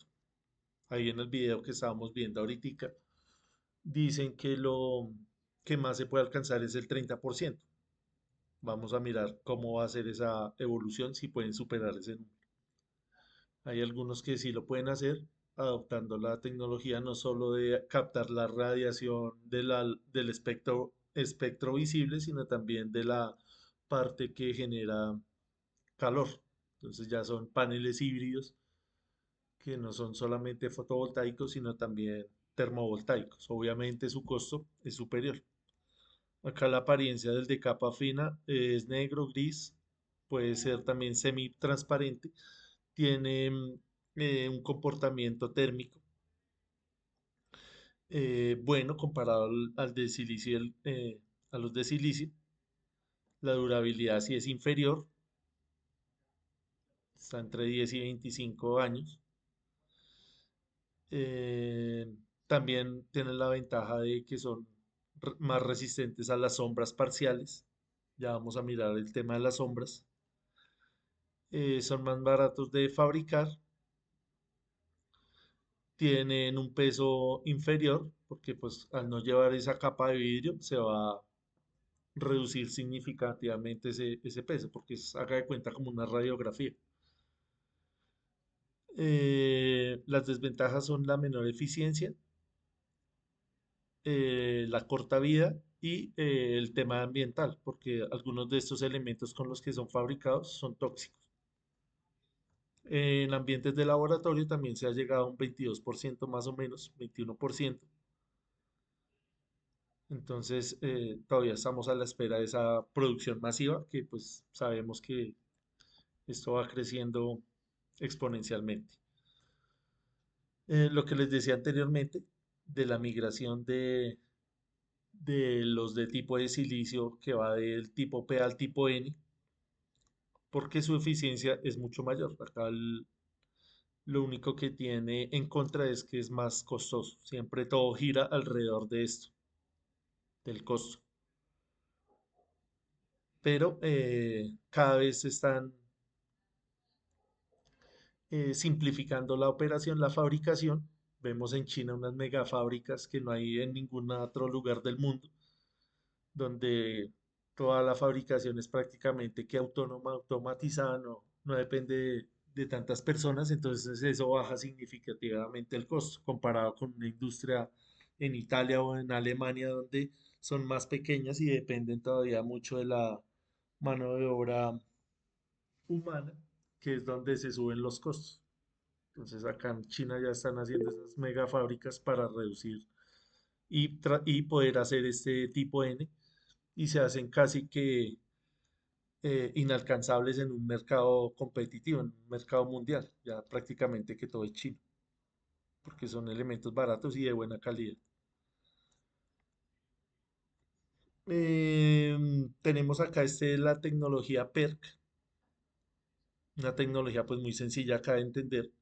Ahí en el video que estábamos viendo ahorita, dicen que lo que más se puede alcanzar es el 30%. Vamos a mirar cómo va a ser esa evolución, si pueden superar ese número. Hay algunos que sí lo pueden hacer, adoptando la tecnología no solo de captar la radiación del espectro visible, sino también de la parte que genera calor. Entonces ya son paneles híbridos que no son solamente fotovoltaicos, sino también termovoltaicos. Obviamente su costo es superior. Acá la apariencia del de capa fina es negro, gris, puede ser también semi-transparente, tiene un comportamiento térmico bueno comparado al de silicio, a los de silicio. La durabilidad sí es inferior, está entre 10 y 25 años. Eh, También tienen la ventaja de que son más resistentes a las sombras parciales. Ya vamos a mirar el tema de las sombras. Son más baratos de fabricar, tienen un peso inferior porque pues al no llevar esa capa de vidrio se va a reducir significativamente ese peso porque haga de cuenta como una radiografía. Las desventajas son la menor eficiencia, la corta vida y el tema ambiental, porque algunos de estos elementos con los que son fabricados son tóxicos. En ambientes de laboratorio también se ha llegado a un 22% más o menos, 21%. Entonces, todavía estamos a la espera de esa producción masiva, que pues sabemos que esto va creciendo exponencialmente. Lo que les decía anteriormente de la migración de los de tipo de silicio que va del tipo P al tipo N, porque su eficiencia es mucho mayor. Acá lo único que tiene en contra es que es más costoso. Siempre todo gira alrededor de esto, del costo. Pero cada vez se están simplificando la operación, la fabricación. Vemos en China unas megafábricas que no hay en ningún otro lugar del mundo, donde toda la fabricación es prácticamente que autónoma, automatizada, no depende de tantas personas, entonces eso baja significativamente el costo comparado con una industria en Italia o en Alemania donde son más pequeñas y dependen todavía mucho de la mano de obra humana, que es donde se suben los costos. Entonces acá en China ya están haciendo esas mega fábricas para reducir y poder hacer este tipo N y se hacen casi que inalcanzables en un mercado competitivo, en un mercado mundial, ya prácticamente que todo es chino, porque son elementos baratos y de buena calidad. Tenemos acá la tecnología PERC, una tecnología pues muy sencilla acá de entender.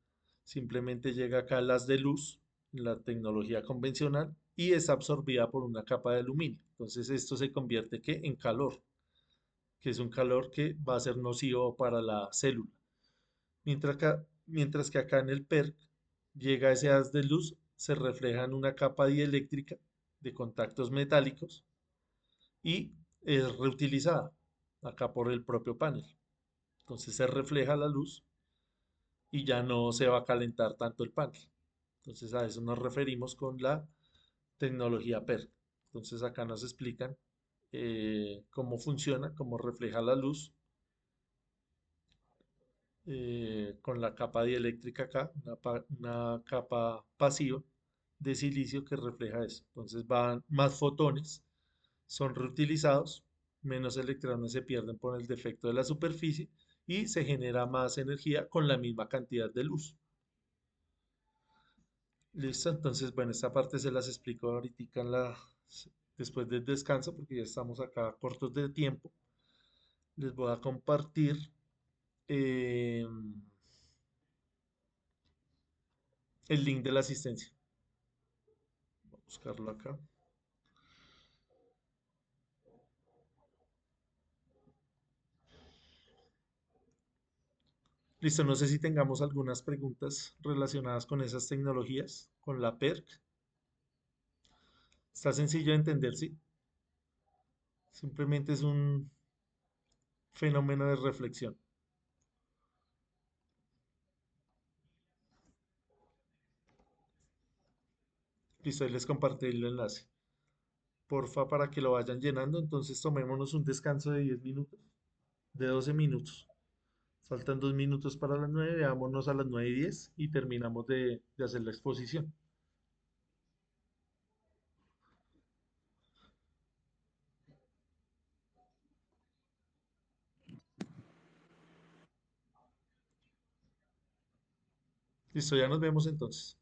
Simplemente llega acá las de luz, la tecnología convencional, y es absorbida por una capa de aluminio. Entonces esto se convierte ¿qué? En calor, que es un calor que va a ser nocivo para la célula. Mientras que acá en el PERC llega ese haz de luz, se refleja en una capa dieléctrica de contactos metálicos y es reutilizada acá por el propio panel. Entonces se refleja la luz y ya no se va a calentar tanto el panel. Entonces a eso nos referimos con la tecnología PERC. Entonces acá nos explican cómo funciona, cómo refleja la luz con la capa dieléctrica acá, una capa pasiva de silicio que refleja eso. Entonces van más fotones, son reutilizados, menos electrones se pierden por el defecto de la superficie y se genera más energía con la misma cantidad de luz. Listo, entonces, bueno, esta parte se las explico ahorita después del descanso, porque ya estamos acá cortos de tiempo. Les voy a compartir eh, el link de la asistencia. Voy a buscarlo acá. Listo, no sé si tengamos algunas preguntas relacionadas con esas tecnologías, con la PERC. Está sencillo de entender, ¿sí? Simplemente es un fenómeno de reflexión. Listo, ahí les compartí el enlace. Porfa, para que lo vayan llenando. Entonces tomémonos un descanso de 10 minutos, de 12 minutos. Faltan 2 minutos para las 9, veámonos a las 9:10 y terminamos de hacer la exposición. Listo, ya nos vemos entonces.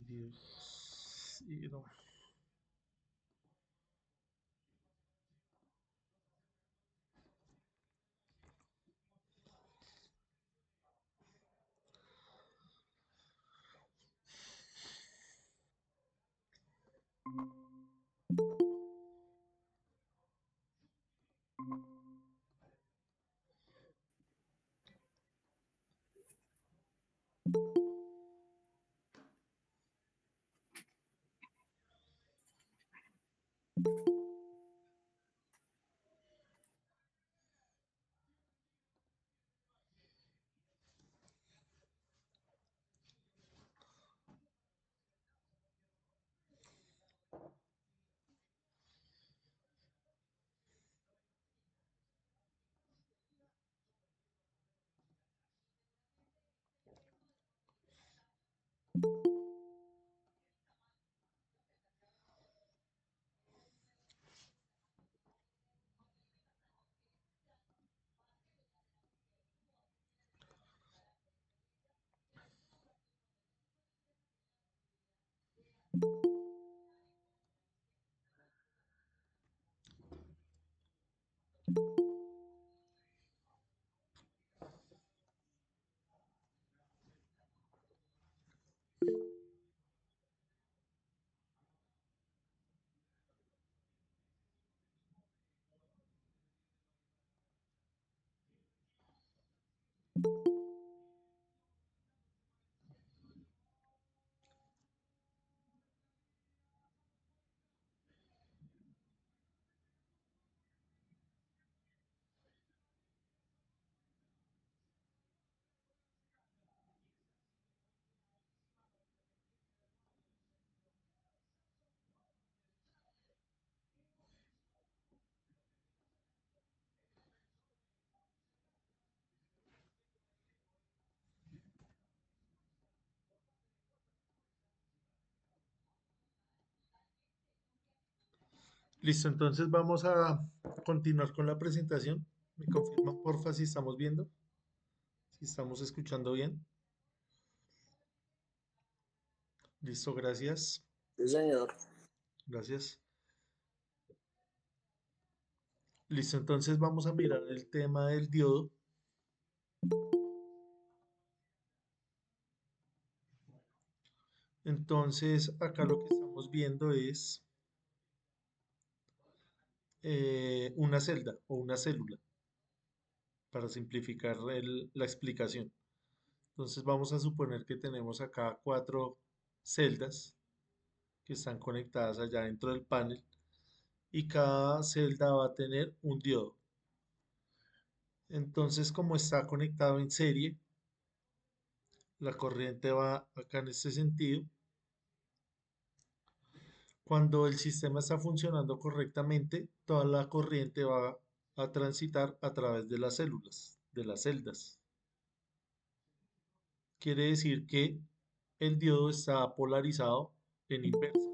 Dios. Y no. Listo, entonces vamos a continuar con la presentación. Me confirman, porfa, si estamos viendo, si estamos escuchando bien. Listo, gracias. Sí, señor. Gracias. Listo, entonces vamos a mirar el tema del diodo. Entonces, acá lo que estamos viendo es una celda o una célula, para simplificar la explicación. Entonces, vamos a suponer que tenemos acá 4 celdas que están conectadas allá dentro del panel y cada celda va a tener un diodo. Entonces, como está conectado en serie, la corriente va acá en este sentido. Cuando el sistema está funcionando correctamente, toda la corriente va a transitar a través de las células, de las celdas. Quiere decir que el diodo está polarizado en inversa.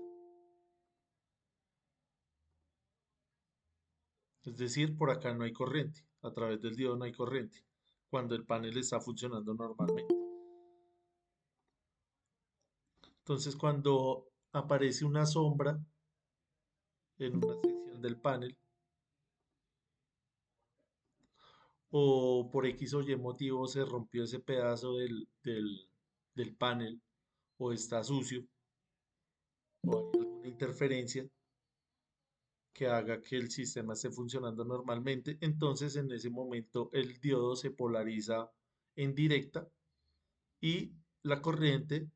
Es decir, por acá no hay corriente, a través del diodo no hay corriente, cuando el panel está funcionando normalmente. Entonces, cuando aparece una sombra en una sección del panel, o por X o Y motivo se rompió ese pedazo del panel, o está sucio, o hay alguna interferencia que haga que el sistema esté funcionando normalmente, entonces en ese momento el diodo se polariza en directa y la corriente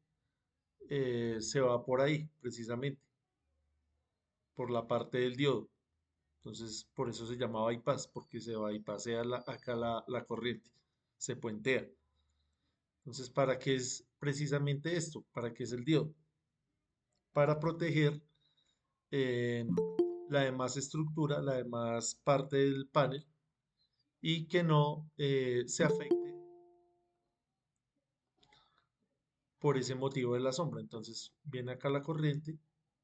se va por ahí, precisamente, por la parte del diodo. Entonces, por eso se llama bypass, porque se bypassea acá la corriente, se puentea. Entonces, ¿para qué es precisamente esto? ¿Para qué es el diodo? Para proteger eh, la demás estructura, la demás parte del panel y que no se afecte por ese motivo de la sombra. Entonces, viene acá la corriente,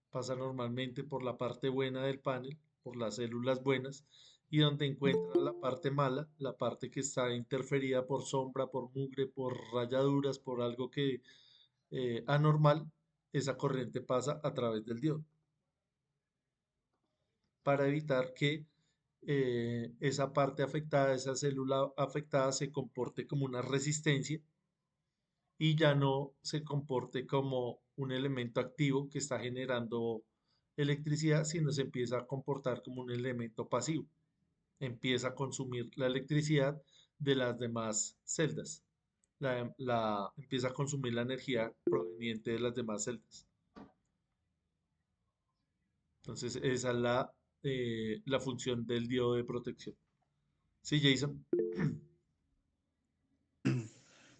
pasa normalmente por la parte buena del panel, por las células buenas, y donde encuentra la parte mala, la parte que está interferida por sombra, por mugre, por rayaduras, por algo que anormal, esa corriente pasa a través del diodo para evitar que esa parte afectada, esa célula afectada se comporte como una resistencia y ya no se comporte como un elemento activo que está generando electricidad, sino se empieza a comportar como un elemento pasivo. Empieza a consumir la electricidad de las demás celdas. Empieza a consumir la energía proveniente de las demás celdas. Entonces, esa es la función del diodo de protección. Sí, Jason.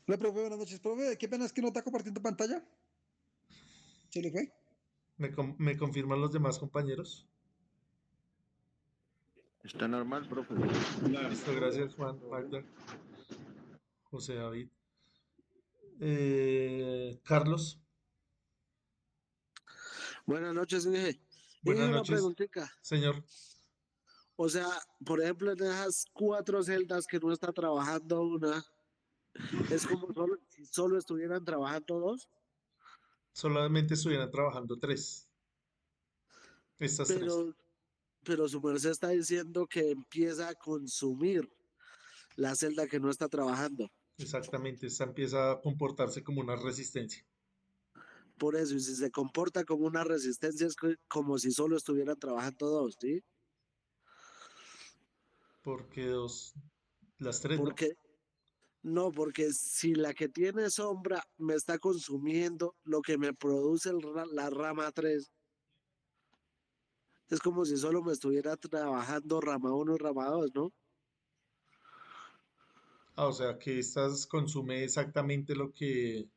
Hola, profe, buenas noches, profe. Qué pena es que no está compartiendo pantalla. ¿Se le fue? ¿Me confirman los demás compañeros? Está normal, profe. Listo, gracias, Juan, Magda, José David. Carlos, Buenas noches, Inge. Inge, buenas una noches, preguntita. señor. O sea, por ejemplo, en esas 4 celdas que no está trabajando una, es como si solo estuvieran trabajando 2, Solamente estuvieran trabajando tres, estas tres. pero, pero su merced está diciendo que empieza a consumir la celda que no está trabajando. Exactamente, esta empieza a comportarse como una resistencia. Por eso, y si se comporta como una resistencia, es como si solo estuvieran trabajando 2, ¿sí? Porque las tres no. Porque, no, porque si la que tiene sombra me está consumiendo lo que me produce la rama 3, es como si solo me estuviera trabajando rama 1 y rama 2, ¿no? O sea que estas consume exactamente lo que.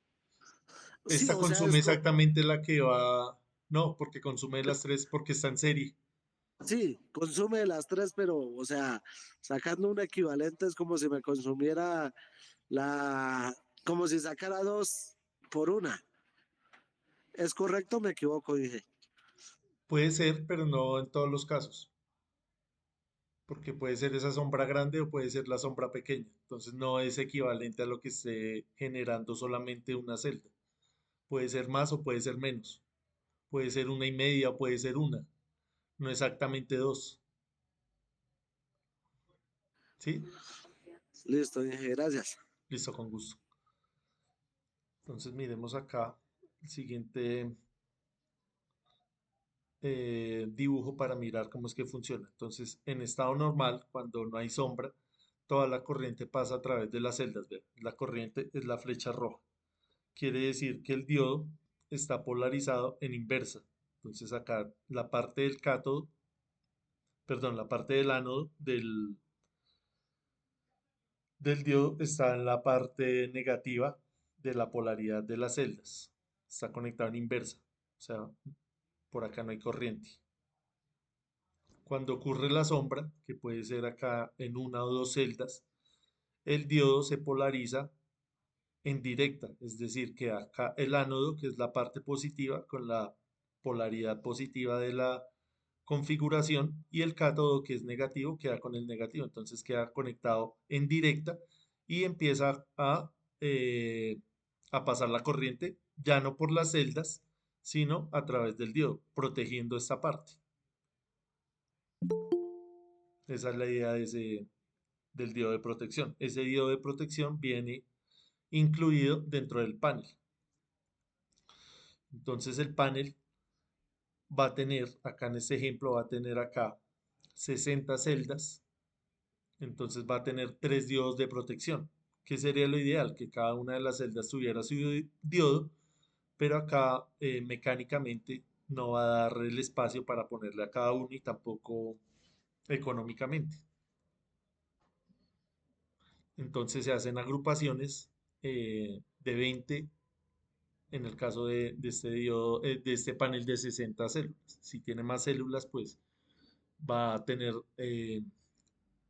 Sí, Esta o sea, consume exactamente la que va. No, porque consume las tres porque está en serie. sí, consume las 3, pero, o sea, sacando un equivalente es como si me consumiera como si sacara 2 por una. ¿Es correcto o me equivoco? Dije. Puede ser, pero no en todos los casos. Porque puede ser esa sombra grande o puede ser la sombra pequeña. Entonces no es equivalente a lo que esté generando solamente una celda. Puede ser más o puede ser menos. Puede ser 1,5 o puede ser una. No exactamente dos. ¿Sí? Listo, dije, gracias. Listo, con gusto. Entonces miremos acá el siguiente dibujo para mirar cómo es que funciona. Entonces, en estado normal, cuando no hay sombra, toda la corriente pasa a través de las celdas. ¿Ve? La corriente es la flecha roja. Quiere decir que el diodo está polarizado en inversa. Entonces acá la parte del cátodo, perdón, la parte del ánodo del diodo está en la parte negativa de la polaridad de las celdas. Está conectado en inversa. O sea, por acá no hay corriente. Cuando ocurre la sombra, que puede ser acá en una o dos celdas, el diodo se polariza en directa, es decir, que acá el ánodo, que es la parte positiva, con la polaridad positiva de la configuración, y el cátodo, que es negativo, queda con el negativo, entonces queda conectado en directa y empieza a pasar la corriente, ya no por las celdas, sino a través del diodo, protegiendo esta parte. Esa es la idea del diodo de protección. Ese diodo de protección viene incluido dentro del panel. Entonces el panel va a tener, acá en este ejemplo, va a tener acá 60 celdas. Entonces va a tener 3 diodos de protección. ¿Qué sería lo ideal? Que cada una de las celdas tuviera su diodo, pero acá mecánicamente no va a dar el espacio para ponerle a cada uno y tampoco económicamente. Entonces se hacen agrupaciones de 20 en el caso de este panel de 60 células. Si tiene más células, pues va a tener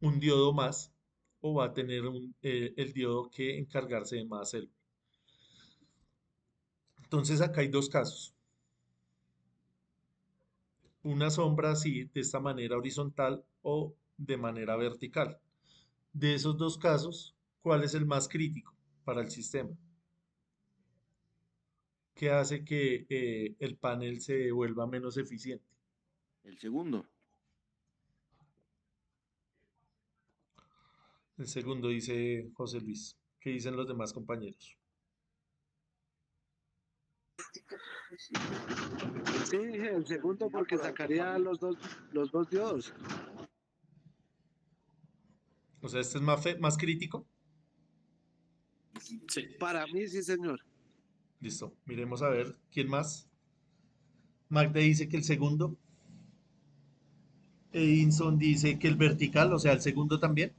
un diodo más o va a tener el diodo que encargarse de más células. Entonces acá hay dos casos. Una sombra así, de esta manera horizontal o de manera vertical. De esos dos casos, ¿cuál es el más crítico para el sistema? ¿Qué hace que el panel se vuelva menos eficiente? El segundo. El segundo dice José Luis. ¿Qué dicen los demás compañeros? Sí, el segundo porque sacaría los dos diodos. O sea, este es más crítico. Sí. Para mí, sí, señor. Listo. Miremos a ver quién más. Magda dice que el segundo. Edinson dice que el vertical, o sea, el segundo también.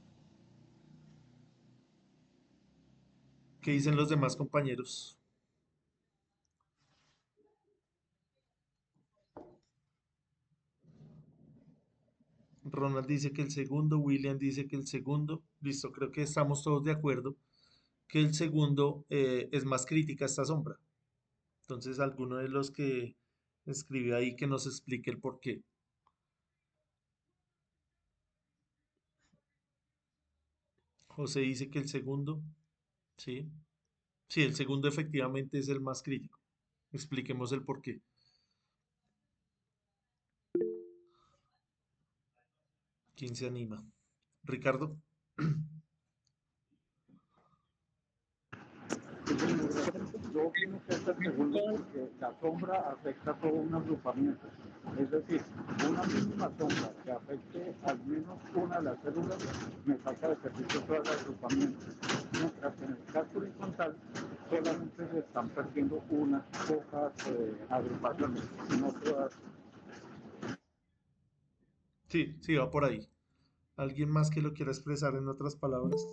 ¿Qué dicen los demás compañeros? Ronald dice que el segundo, William dice que el segundo. Listo, creo que estamos todos de acuerdo que el segundo es más crítica esta sombra. Entonces, alguno de los que escribió ahí que nos explique el por qué. José dice que el segundo, sí. Sí, el segundo efectivamente es el más crítico. Expliquemos el por qué. ¿Quién se anima? Ricardo. Yo opino que es el segundo porque la sombra afecta a todo un agrupamiento. Es decir, una mínima sombra que afecte al menos una de las células me saca de servicio todo el agrupamiento. Mientras que en el caso horizontal solamente se están perdiendo unas pocas agrupaciones, no todas. Sí, sí, va por ahí. ¿Alguien más que lo quiera expresar en otras palabras?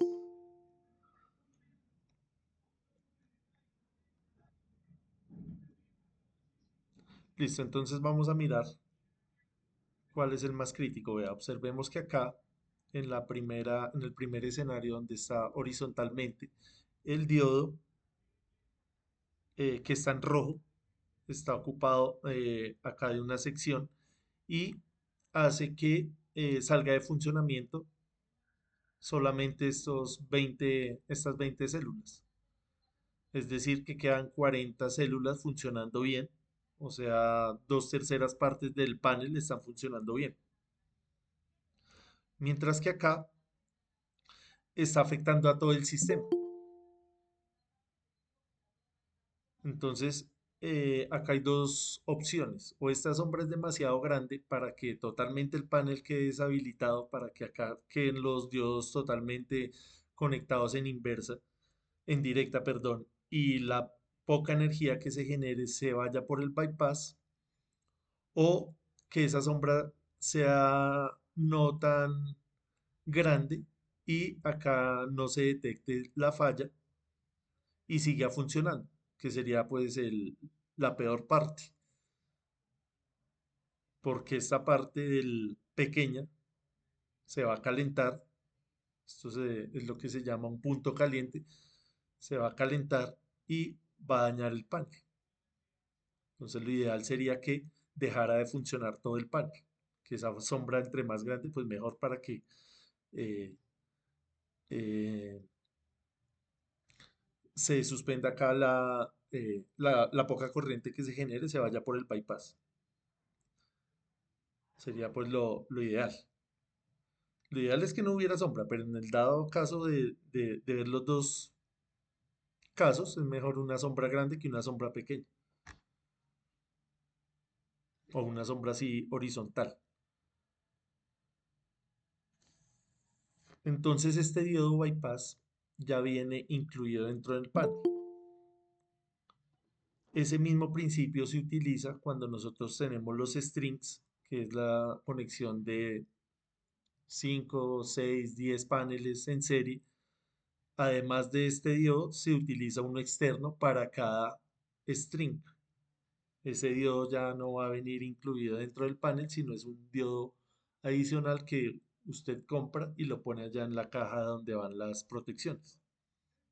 Listo, entonces vamos a mirar cuál es el más crítico. Vea, observemos que acá en el primer escenario donde está horizontalmente, el diodo que está en rojo está ocupado acá de una sección y hace que salga de funcionamiento solamente estas 20 células. Es decir, que quedan 40 células funcionando bien, o sea, 2/3 partes del panel están funcionando bien. Mientras que acá está afectando a todo el sistema. Entonces, acá hay dos opciones. O esta sombra es demasiado grande para que totalmente el panel quede deshabilitado, para que acá queden los diodos totalmente conectados en inversa, en directa, perdón, y la poca energía que se genere se vaya por el bypass, o que esa sombra sea no tan grande y acá no se detecte la falla y siga funcionando, que sería pues la peor parte, porque esta parte del pequeña se va a calentar, es lo que se llama un punto caliente, se va a calentar y va a dañar el panel. Entonces lo ideal sería que dejara de funcionar todo el panel, que esa sombra entre más grande pues mejor para que eh, eh, se suspenda acá la poca corriente que se genere, se vaya por el bypass. Sería pues lo ideal. Lo ideal es que no hubiera sombra, pero en el dado caso de ver los dos casos, es mejor una sombra grande que una sombra pequeña. O una sombra así horizontal. Entonces este diodo bypass ya viene incluido dentro del panel. Ese mismo principio se utiliza cuando nosotros tenemos los strings, que es la conexión de 5, 6, 10 paneles en serie. Además de este diodo, se utiliza uno externo para cada string. Ese diodo ya no va a venir incluido dentro del panel, sino es un diodo adicional que usted compra y lo pone allá en la caja donde van las protecciones,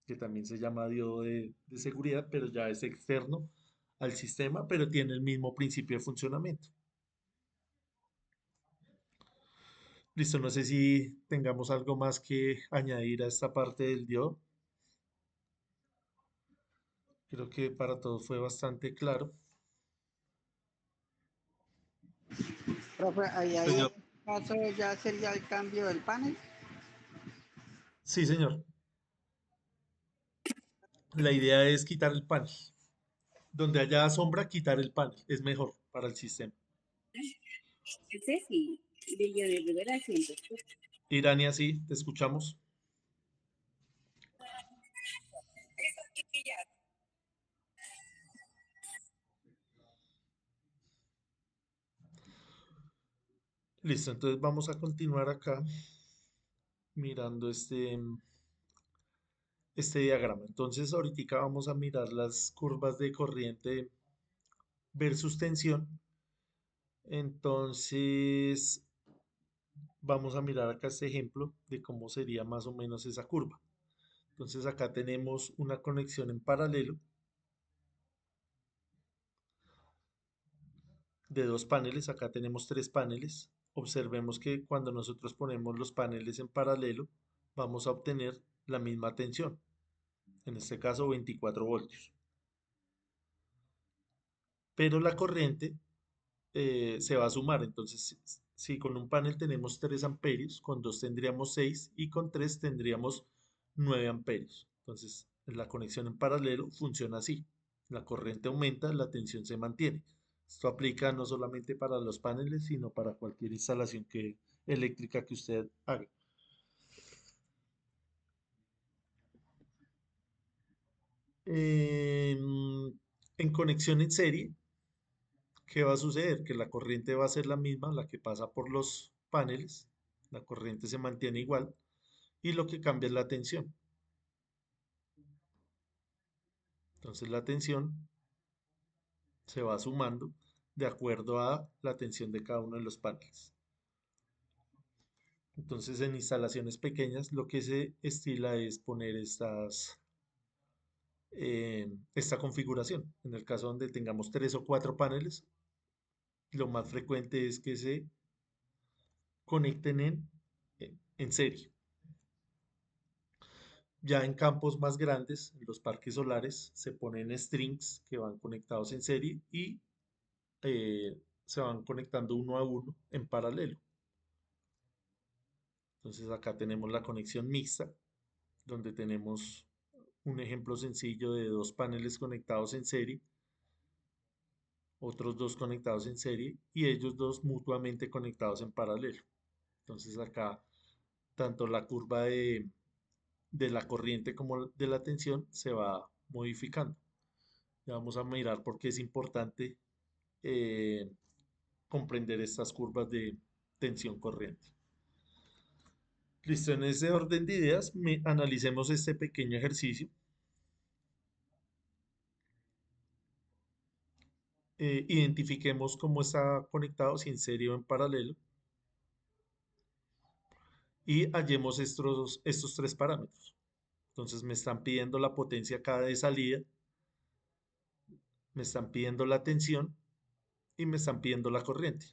que también se llama diodo de seguridad, pero ya es externo al sistema, pero tiene el mismo principio de funcionamiento. Listo, no sé si tengamos algo más que añadir a esta parte del diodo. Ok, Creo que para todos fue bastante claro. Profe, ahí en Señor. este caso ya sería el cambio del panel. Sí, señor. La idea es quitar el panel. Donde haya sombra, quitar el panel. Es mejor para el sistema. Ceci, de Rivera 100. Irania, sí, te escuchamos. Listo, entonces vamos a continuar acá mirando este diagrama. Entonces ahorita vamos a mirar las curvas de corriente versus tensión. Entonces vamos a mirar acá este ejemplo de cómo sería más o menos esa curva. Entonces acá tenemos una conexión en paralelo de dos paneles. Acá tenemos tres paneles. Observemos que cuando nosotros ponemos los paneles en paralelo, vamos a obtener la misma tensión. En este caso 24 voltios. Pero la corriente se va a sumar. Entonces, si con un panel tenemos 3 amperios, con dos tendríamos 6 y con 3 tendríamos 9 amperios. Entonces, la conexión en paralelo funciona así. La corriente aumenta, la tensión se mantiene. Esto aplica no solamente para los paneles, sino para cualquier instalación eléctrica que usted haga. En conexión en serie, ¿qué va a suceder? Que la corriente va a ser la misma, la que pasa por los paneles, la corriente se mantiene igual y lo que cambia es la tensión. Entonces la tensión se va sumando de acuerdo a la tensión de cada uno de los paneles. Entonces en instalaciones pequeñas lo que se estila es poner esta configuración. En el caso donde tengamos 3 o 4 paneles, lo más frecuente es que se conecten en serie. Ya en campos más grandes, en los parques solares, se ponen strings que van conectados en serie y se van conectando uno a uno en paralelo. Entonces acá tenemos la conexión mixta, donde tenemos un ejemplo sencillo de dos paneles conectados en serie, otros dos conectados en serie y ellos dos mutuamente conectados en paralelo. Entonces acá tanto la curva de la corriente como de la tensión se va modificando. Ya vamos a mirar por qué es importante eh, comprender estas curvas de tensión corriente. Listo, en ese orden de ideas, analicemos este pequeño ejercicio. Identifiquemos cómo está conectado, si en serie o en paralelo, y hallemos estos tres parámetros. Entonces me están pidiendo la potencia acá de salida, me están pidiendo la tensión y me están pidiendo la corriente.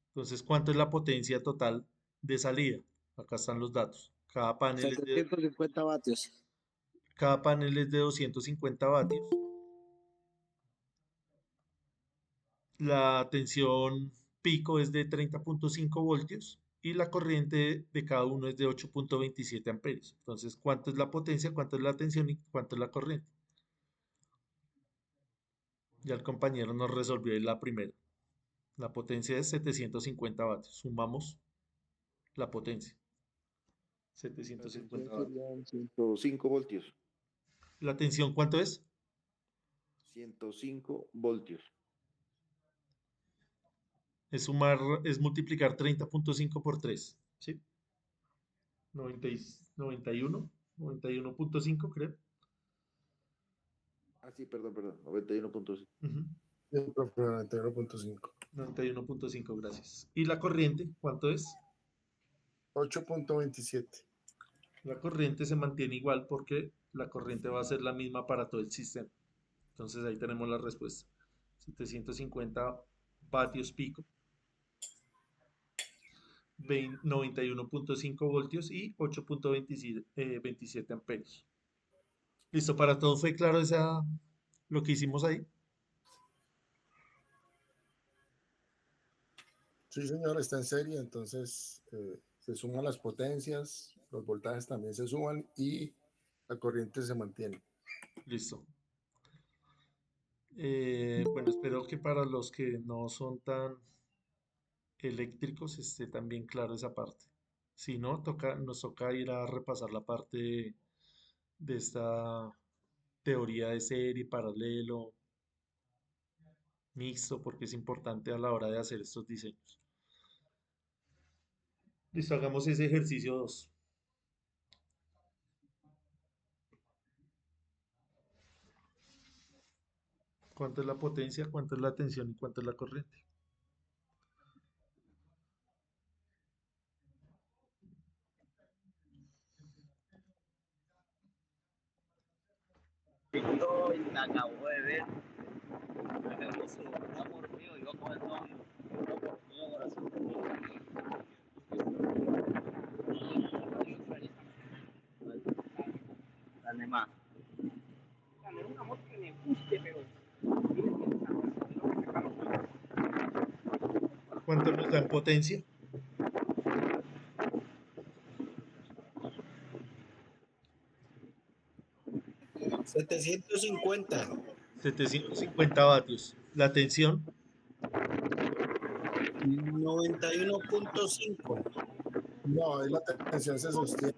Entonces, ¿cuánto es la potencia total de salida? Acá están los datos. Cada panel es de 750 vatios. 250 vatios. La tensión pico es de 30.5 voltios y la corriente de cada uno es de 8.27 amperios. Entonces, ¿cuánto es la potencia, cuánto es la tensión y cuánto es la corriente? Ya el compañero nos resolvió la primera. La potencia es 750 vatios. Sumamos la potencia. 750 vatios. 105 voltios. ¿La tensión cuánto es? 105 voltios. Es multiplicar 30.5 por 3, ¿sí? 91.5 creo. Ah, sí, perdón, 91.5. Sí, profe, 91.5. 91.5, gracias. ¿Y la corriente cuánto es? 8.27. La corriente se mantiene igual porque la corriente va a ser la misma para todo el sistema. Entonces ahí tenemos la respuesta. 750 vatios pico, 91.5 voltios y 8.27 amperios. Listo, para todos fue claro lo que hicimos ahí. Sí, señor, está en serie, entonces se suman las potencias, los voltajes también se suman y la corriente se mantiene. Listo. Bueno, espero que para los que no son tan eléctricos esté también claro esa parte. Si no, nos toca ir a repasar la parte de esta teoría de serie, paralelo, mixto, porque es importante a la hora de hacer estos diseños. Listo, hagamos ese ejercicio 2. ¿Cuánto es la potencia? ¿Cuánto es la tensión? ¿Y cuánto es la corriente? Esto la acabo de ver. Me hermoso, un amor mío, iba con el novio. Un amor mío, corazón mío. Dale más. Dale un amor que me guste, pero. ¿Cuánto nos da en potencia? $750. 750 vatios. La tensión, 91.5. No, ahí la tensión se sostiene.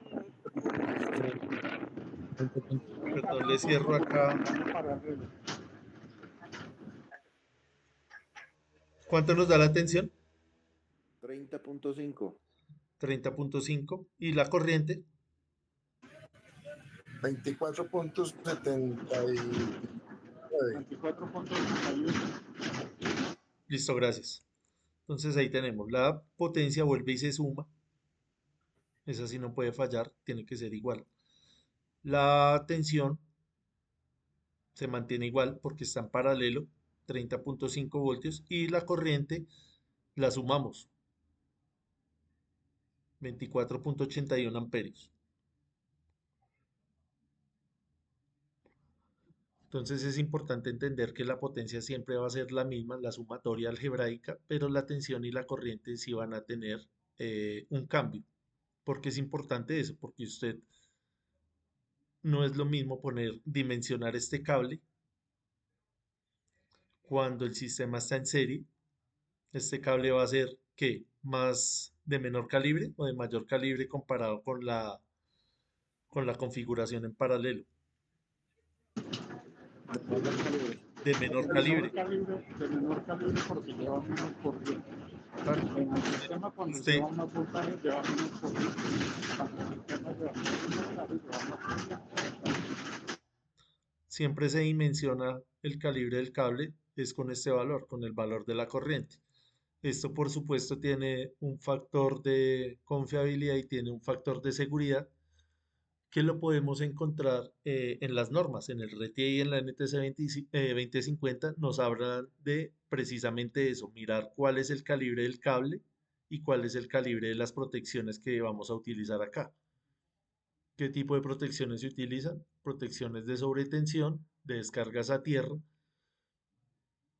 perdón, le cierro acá. ¿Cuánto nos da la tensión? 30.5. 30.5. ¿Y la corriente? 24.79. 24.81. Listo, gracias. Entonces ahí tenemos. La potencia vuelve y se suma. Esa sí no puede fallar, tiene que ser igual. La tensión se mantiene igual porque está en paralelo, 30.5 voltios. Y la corriente la sumamos, 24.81 amperios. Entonces es importante entender que la potencia siempre va a ser la misma, la sumatoria algebraica, pero la tensión y la corriente sí van a tener un cambio. ¿Por qué es importante eso? Porque usted no es lo mismo dimensionar este cable cuando el sistema está en serie. Este cable va a ser, ¿qué? ¿Más de menor calibre o de mayor calibre comparado con la configuración en paralelo? De menor calibre. De menor calibre porque lleva menos corriente. Claro. En el sistema cuando lleva más voltaje lleva menos corriente. Cuando el sistema lleva menos voltaje lleva más corriente. Siempre se dimensiona el calibre del cable, es con este valor, con el valor de la corriente. Esto, por supuesto, tiene un factor de confiabilidad y tiene un factor de seguridad que lo podemos encontrar en las normas. En el RTI y en la NTC 2050 nos hablan de precisamente eso, mirar cuál es el calibre del cable y cuál es el calibre de las protecciones que vamos a utilizar acá. ¿Qué tipo de protecciones se utilizan? Protecciones de sobretensión, de descargas a tierra,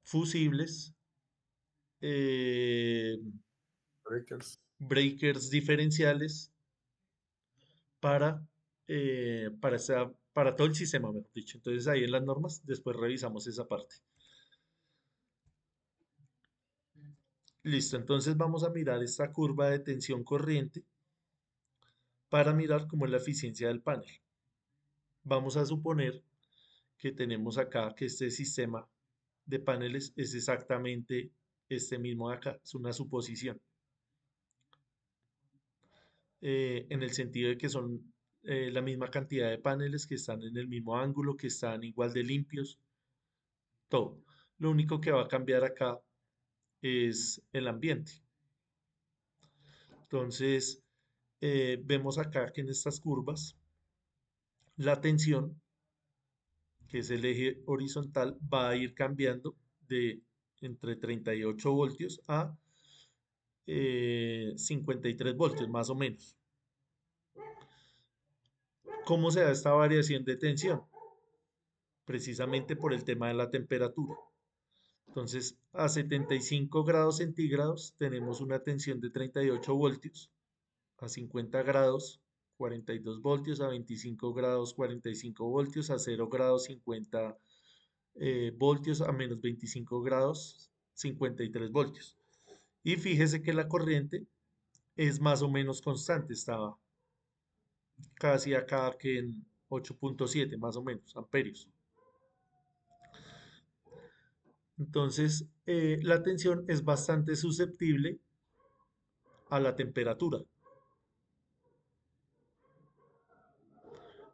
fusibles, breakers diferenciales para, para todo el sistema, mejor dicho. Entonces ahí en las normas, después revisamos esa parte. Listo, entonces vamos a mirar esta curva de tensión corriente para mirar cómo es la eficiencia del panel. Vamos a suponer que tenemos acá que este sistema de paneles es exactamente este mismo de acá, es una suposición. En el sentido de que son la misma cantidad de paneles que están en el mismo ángulo, que están igual de limpios, todo. Lo único que va a cambiar acá es el ambiente. Entonces, vemos acá que en estas curvas, la tensión, que es el eje horizontal, va a ir cambiando de entre 38 voltios a 53 voltios, más o menos. ¿Cómo se da esta variación de tensión? precisamente por el tema de la temperatura. Entonces, a 75 grados centígrados tenemos una tensión de 38 voltios, a 50 grados 42 voltios, a 25 grados 45 voltios, a 0 grados 50 voltios, a menos 25 grados 53 voltios. Y fíjese que la corriente es más o menos constante, estaba casi acá que en 8.7 más o menos amperios. Entonces, la tensión es bastante susceptible a la temperatura.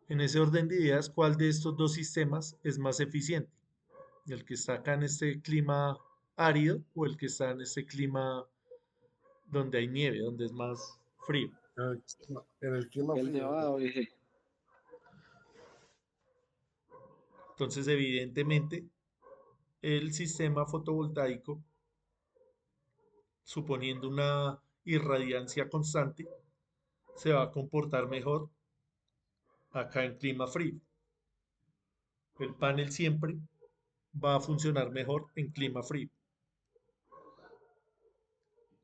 En ese orden de ideas, ¿cuál de estos dos sistemas es más eficiente? ¿El que está acá en este clima árido o el que está en este clima donde hay nieve, donde es más frío? En el clima El de frío. abajo, dije. Entonces, evidentemente, el sistema fotovoltaico, suponiendo una irradiancia constante, se va a comportar mejor acá en clima frío. El panel siempre va a funcionar mejor en clima frío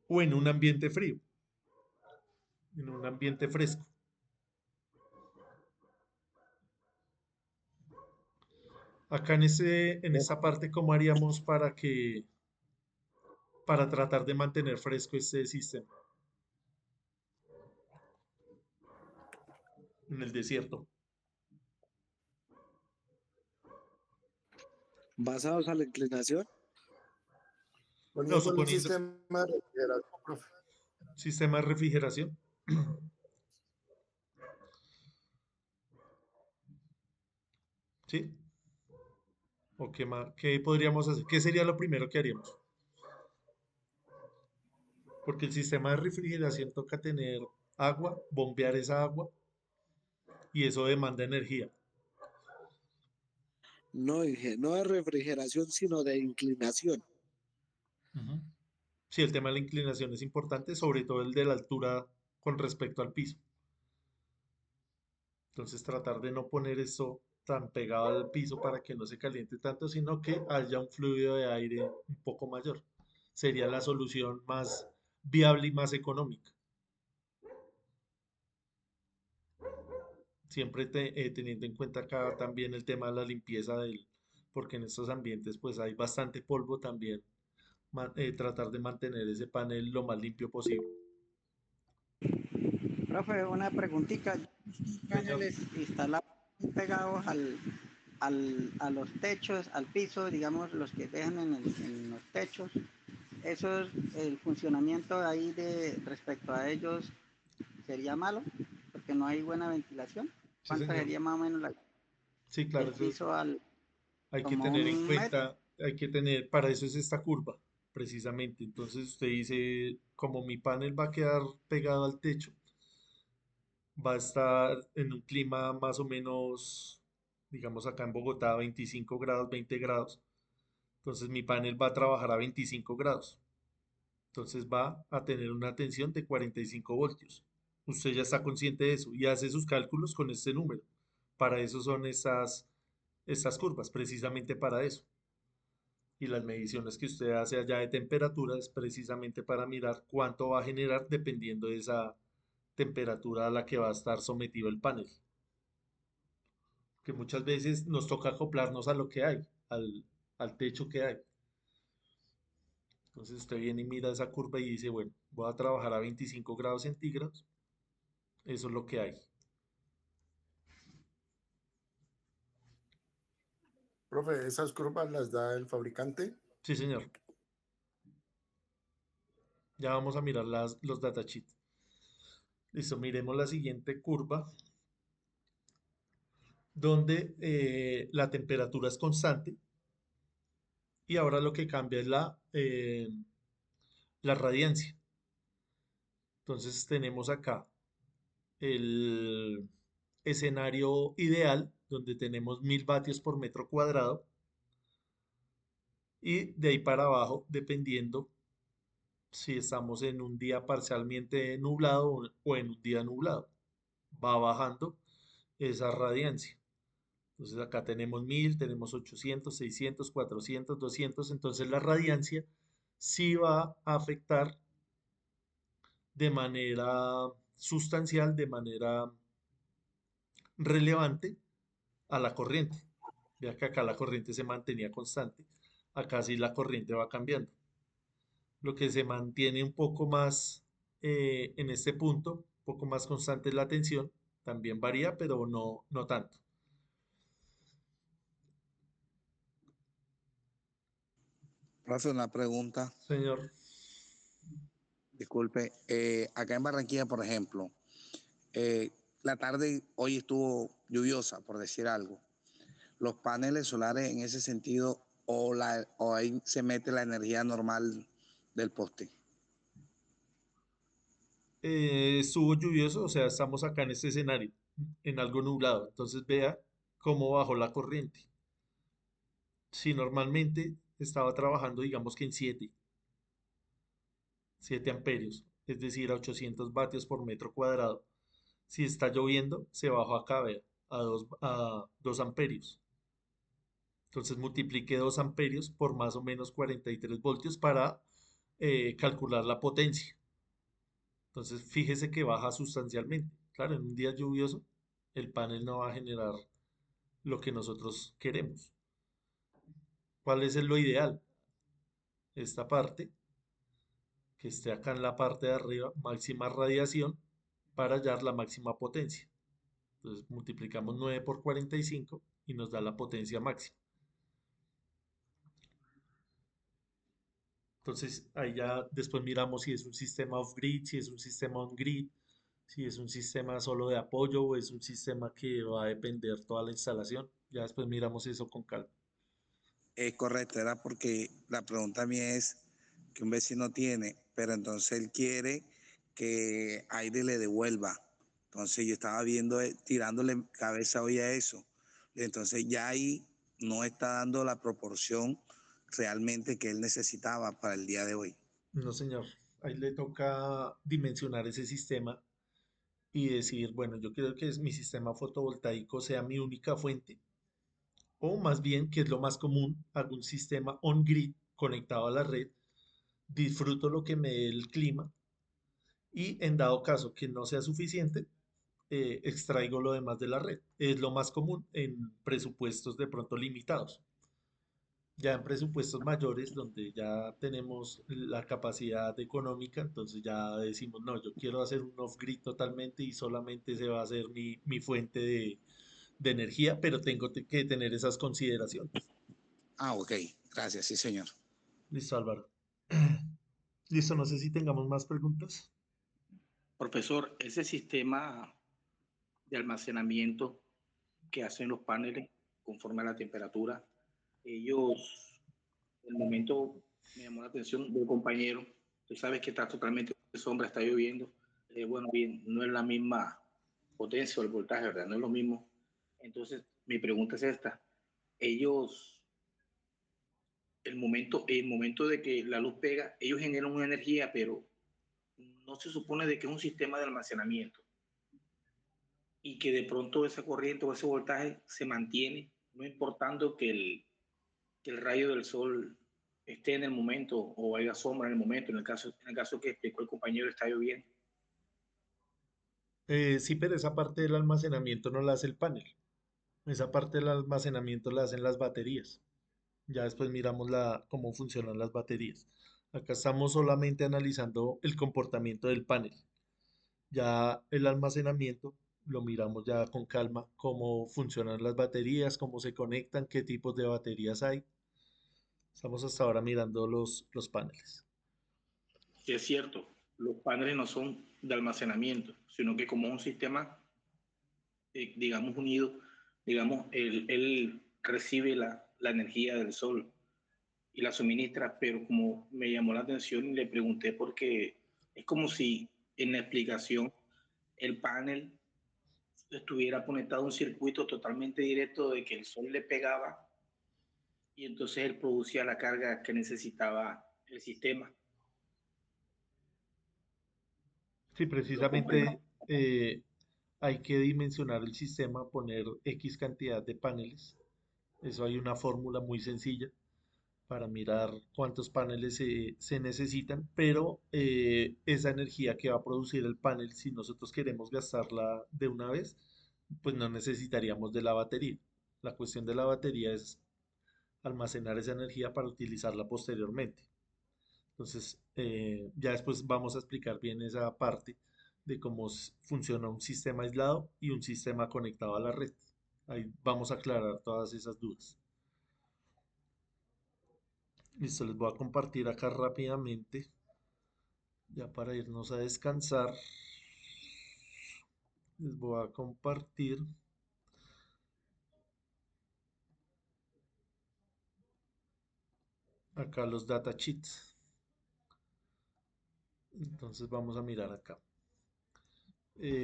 o en un ambiente frío, en un ambiente fresco. Acá en esa parte, ¿cómo haríamos para tratar de mantener fresco este sistema en el desierto? Basados a la inclinación. No, Poniendo el suponiendo sistema de refrigeración, profe. sistema de refrigeración. ¿Sí? ¿O qué más? ¿Qué podríamos hacer? ¿Qué sería lo primero que haríamos? Porque el sistema de refrigeración toca tener agua, bombear esa agua, y eso demanda energía. No, dije, no de refrigeración, sino de inclinación. Ujú. Sí, el tema de la inclinación es importante, sobre todo el de la altura con respecto al piso. Entonces tratar de no poner eso tan pegado al piso para que no se caliente tanto, sino que haya un fluido de aire un poco mayor. Sería la solución más viable y más económica. Siempre teniendo en cuenta acá también el tema de la limpieza porque en estos ambientes pues hay bastante polvo también, tratar de mantener ese panel lo más limpio posible. Profe, una preguntita. Señor. Paneles instalados pegados a los techos, al piso, digamos, los que dejan en los techos. Eso, el funcionamiento ahí respecto a ellos sería malo, porque no hay buena ventilación. Sí, ¿Cuánto señor. sería más o menos Sí, claro, del eso piso al, hay que como tener en un metro? cuenta, para eso es esta curva, precisamente. Entonces usted dice, como mi panel va a quedar pegado al techo, va a estar en un clima más o menos, digamos acá en Bogotá, 25 grados, 20 grados. Entonces mi panel va a trabajar a 25 grados. Entonces va a tener una tensión de 45 voltios. Usted ya está consciente de eso y hace sus cálculos con este número. Para eso son estas curvas, precisamente para eso. Y las mediciones que usted hace allá de temperatura es precisamente para mirar cuánto va a generar dependiendo de esa temperatura a la que va a estar sometido el panel. Que muchas veces nos toca acoplarnos a lo que hay, al techo que hay. Entonces usted viene y mira esa curva y dice, bueno, voy a trabajar a 25 grados centígrados. Eso es lo que hay. Profe, ¿esas curvas las da el fabricante? Sí, señor. Ya vamos a mirar los datasheets. Listo, miremos la siguiente curva, donde la temperatura es constante y ahora lo que cambia es la radiancia. Entonces tenemos acá el escenario ideal, donde tenemos 1000 vatios por metro cuadrado, y de ahí para abajo, dependiendo si estamos en un día parcialmente nublado o en un día nublado, va bajando esa radiancia. Entonces acá tenemos 1000, tenemos 800, 600, 400, 200. Entonces la radiancia sí va a afectar de manera sustancial, de manera relevante a la corriente. Vea que acá la corriente se mantenía constante. Acá sí la corriente va cambiando. Lo que se mantiene un poco más en este punto, un poco más constante es la tensión. También varía, pero no tanto. Profe, una pregunta. Señor, Disculpe. Acá en Barranquilla, por ejemplo, la tarde hoy estuvo lluviosa, por decir algo. Los paneles solares en ese sentido, o ahí se mete la energía normal del poste. estuvo lluvioso, o sea, estamos acá en este escenario, en algo nublado. Entonces vea cómo bajó la corriente. Si normalmente estaba trabajando, digamos que en 7 amperios, es decir, a 800 vatios por metro cuadrado. Si está lloviendo, se bajó acá, vea, a 2 amperios. Entonces multiplique 2 amperios por más o menos 43 voltios para calcular la potencia. Entonces fíjese que baja sustancialmente. Claro, en un día lluvioso, el panel no va a generar lo que nosotros queremos. ¿Cuál es lo ideal? Esta parte, que esté acá en la parte de arriba, máxima radiación, para hallar la máxima potencia. Entonces multiplicamos 9 por 45 y nos da la potencia máxima. Entonces ahí ya después miramos si es un sistema off-grid, si es un sistema on-grid, si es un sistema solo de apoyo o es un sistema que va a depender toda la instalación. Ya después miramos eso con calma. Es correcto, era porque la pregunta mía es que un vecino tiene, pero entonces él quiere que aire le devuelva. Entonces yo estaba viendo, tirándole cabeza hoy a eso. Entonces ya ahí no está dando la proporción realmente que él necesitaba para el día de hoy. No, señor. Ahí le toca dimensionar ese sistema y decir, bueno, yo quiero que mi sistema fotovoltaico sea mi única fuente, o más bien, que es lo más común, hago un sistema on-grid conectado a la red, disfruto lo que me dé el clima y en dado caso que no sea suficiente, extraigo lo demás de la red. Es lo más común en presupuestos de pronto limitados. Ya en presupuestos mayores, donde ya tenemos la capacidad económica, entonces ya decimos, no, yo quiero hacer un off-grid totalmente y solamente se va a hacer mi fuente de energía, pero tengo que tener esas consideraciones. Ah, ok. Gracias, sí, señor. Listo, Álvaro. Listo, no sé si tengamos más preguntas. Profesor, ese sistema de almacenamiento que hacen los paneles conforme a la temperatura, ellos, en el momento me llamó la atención del compañero, tú sabes que está totalmente de sombra, está lloviendo, bueno, bien, no es la misma potencia o el voltaje, ¿verdad? No es lo mismo. Entonces, mi pregunta es esta, ellos, el momento de que la luz pega, ellos generan una energía, pero no se supone de que es un sistema de almacenamiento y que de pronto esa corriente o ese voltaje se mantiene, no importando que el rayo del sol esté en el momento o haya sombra en el momento, en el caso que explicó el compañero, está lloviendo. Sí, pero esa parte del almacenamiento no la hace el panel. Esa parte del almacenamiento la hacen las baterías. Ya después miramos cómo funcionan las baterías. Acá estamos solamente analizando el comportamiento del panel. Ya el almacenamiento lo miramos ya con calma, cómo funcionan las baterías, cómo se conectan, qué tipos de baterías hay. Estamos hasta ahora mirando los paneles. Sí, es cierto, los paneles no son de almacenamiento, sino que como un sistema, digamos, unido, digamos, él recibe la energía del sol y la suministra, pero como me llamó la atención y le pregunté porque es como si en la explicación el panel estuviera conectado a un circuito totalmente directo de que el sol le pegaba y entonces él producía la carga que necesitaba el sistema. Sí, precisamente hay que dimensionar el sistema, poner X cantidad de paneles. Eso hay una fórmula muy sencilla para mirar cuántos paneles se necesitan, pero esa energía que va a producir el panel, si nosotros queremos gastarla de una vez, pues no necesitaríamos de la batería. La cuestión de la batería es almacenar esa energía para utilizarla posteriormente. Entonces, ya después vamos a explicar bien esa parte de cómo funciona un sistema aislado y un sistema conectado a la red. Ahí vamos a aclarar todas esas dudas. Listo, les voy a compartir acá rápidamente, ya para irnos a descansar. Les voy a compartir acá los datasheets. Entonces vamos a mirar acá.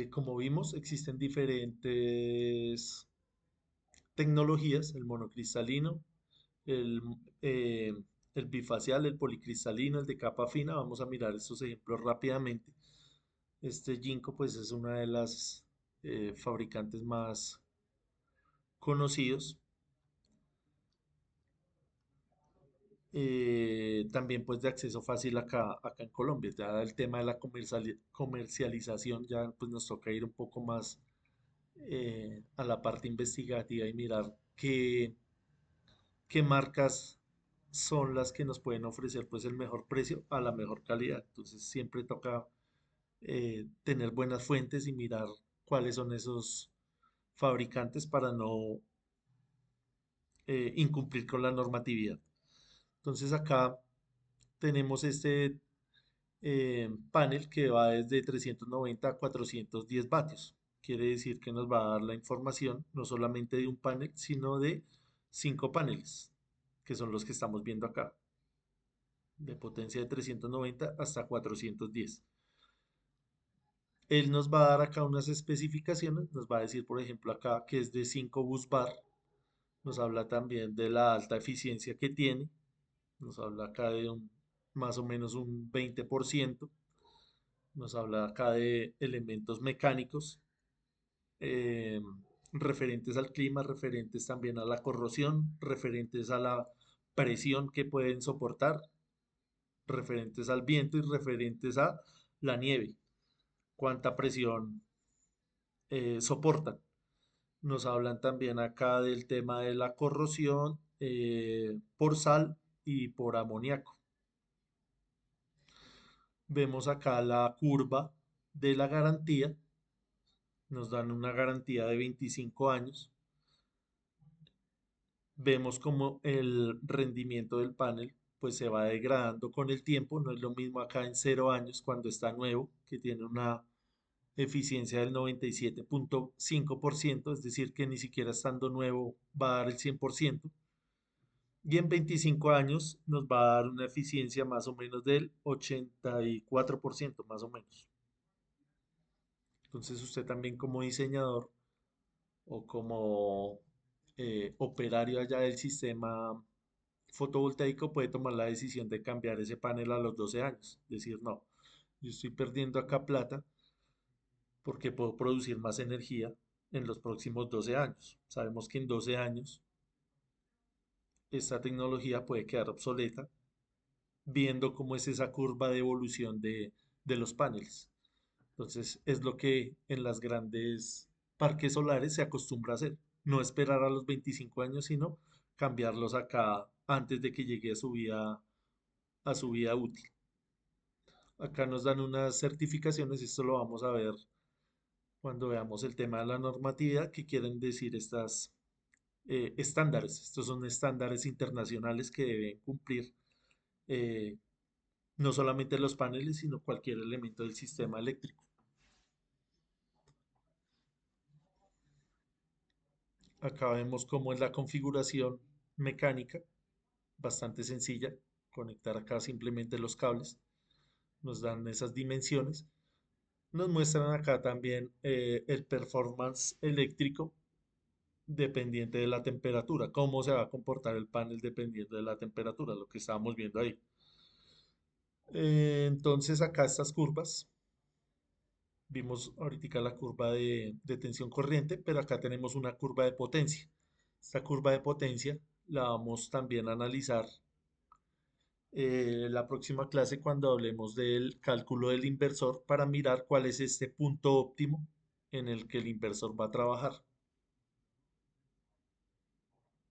Como vimos, existen diferentes tecnologías, el monocristalino, el, eh, el bifacial, el policristalino, el de capa fina. Vamos a mirar estos ejemplos rápidamente. Este Jinko pues es una de las fabricantes más conocidos. También pues de acceso fácil acá en Colombia. Ya el tema de la comercialización ya pues nos toca ir un poco más a la parte investigativa y mirar qué marcas son las que nos pueden ofrecer pues el mejor precio a la mejor calidad. Entonces siempre toca tener buenas fuentes y mirar cuáles son esos fabricantes para no incumplir con la normatividad. Entonces acá tenemos este panel que va desde 390 a 410 vatios. Quiere decir que nos va a dar la información no solamente de un panel, sino de 5 paneles, que son los que estamos viendo acá, de potencia de 390 hasta 410. Él nos va a dar acá unas especificaciones, nos va a decir, por ejemplo, acá que es de 5 bus bar, nos habla también de la alta eficiencia que tiene, nos habla acá de más o menos un 20%, nos habla acá de elementos mecánicos eh, referentes al clima, referentes también a la corrosión, referentes a la presión que pueden soportar, referentes al viento y referentes a la nieve, cuánta presión soportan. Nos hablan también acá del tema de la corrosión por sal y por amoníaco. Vemos acá la curva de la garantía. Nos dan una garantía de 25 años. Vemos como el rendimiento del panel pues se va degradando con el tiempo. No es lo mismo acá en 0 años cuando está nuevo, que tiene una eficiencia del 97.5%, es decir, que ni siquiera estando nuevo va a dar el 100%. Y en 25 años nos va a dar una eficiencia más o menos del 84%, más o menos. Entonces usted también como diseñador o como operario allá del sistema fotovoltaico puede tomar la decisión de cambiar ese panel a los 12 años. Decir, no, yo estoy perdiendo acá plata porque puedo producir más energía en los próximos 12 años. Sabemos que en 12 años esta tecnología puede quedar obsoleta, viendo cómo es esa curva de evolución de los paneles. Entonces es lo que en las grandes parques solares se acostumbra a hacer. No esperar a los 25 años, sino cambiarlos acá antes de que llegue a su vida útil. Acá nos dan unas certificaciones, esto lo vamos a ver cuando veamos el tema de la normatividad, que quieren decir estas estándares. Estos son estándares internacionales que deben cumplir eh, no solamente los paneles, sino cualquier elemento del sistema eléctrico. Acá vemos cómo es la configuración mecánica, bastante sencilla. Conectar acá simplemente los cables, nos dan esas dimensiones. Nos muestran acá también el performance eléctrico dependiente de la temperatura, cómo se va a comportar el panel dependiendo de la temperatura, lo que estábamos viendo ahí. Entonces acá estas curvas Vimos ahorita la curva de tensión corriente, pero acá tenemos una curva de potencia. Esta curva de potencia la vamos también a analizar la próxima clase cuando hablemos del cálculo del inversor para mirar cuál es este punto óptimo en el que el inversor va a trabajar.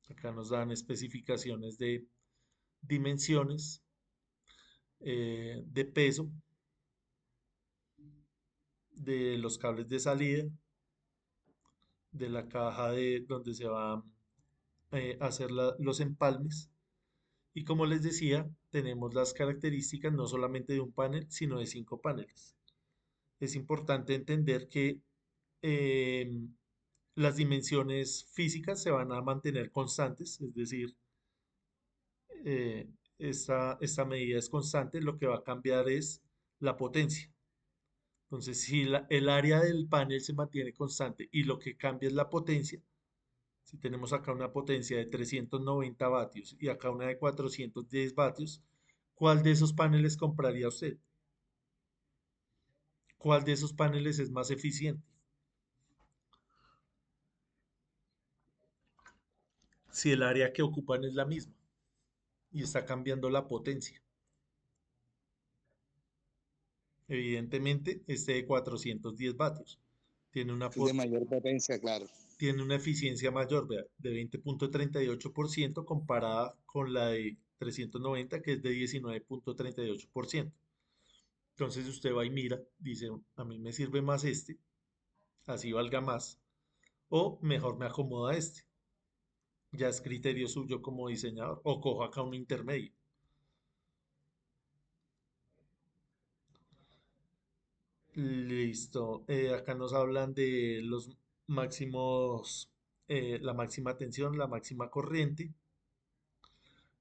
Acá nos dan especificaciones de dimensiones, de peso, de los cables de salida, de la caja de donde se va a hacer los empalmes. Y como les decía, tenemos las características no solamente de un panel, sino de 5 paneles. Es importante entender que las dimensiones físicas se van a mantener constantes, es decir, esta medida es constante, lo que va a cambiar es la potencia. Entonces, si el área del panel se mantiene constante y lo que cambia es la potencia, si tenemos acá una potencia de 390 vatios y acá una de 410 vatios, ¿cuál de esos paneles compraría usted? ¿Cuál de esos paneles es más eficiente? Si el área que ocupan es la misma y está cambiando la potencia. Evidentemente, este de 410 vatios tiene una, Es de mayor potencia, claro. tiene una eficiencia mayor, vea, de 20.38% comparada con la de 390, que es de 19.38%. Entonces usted va y mira, dice, a mí me sirve más este, así valga más, o mejor me acomoda este. Ya es criterio suyo como diseñador, o cojo acá un intermedio. Listo. Acá nos hablan de los máximos, la máxima tensión, la máxima corriente.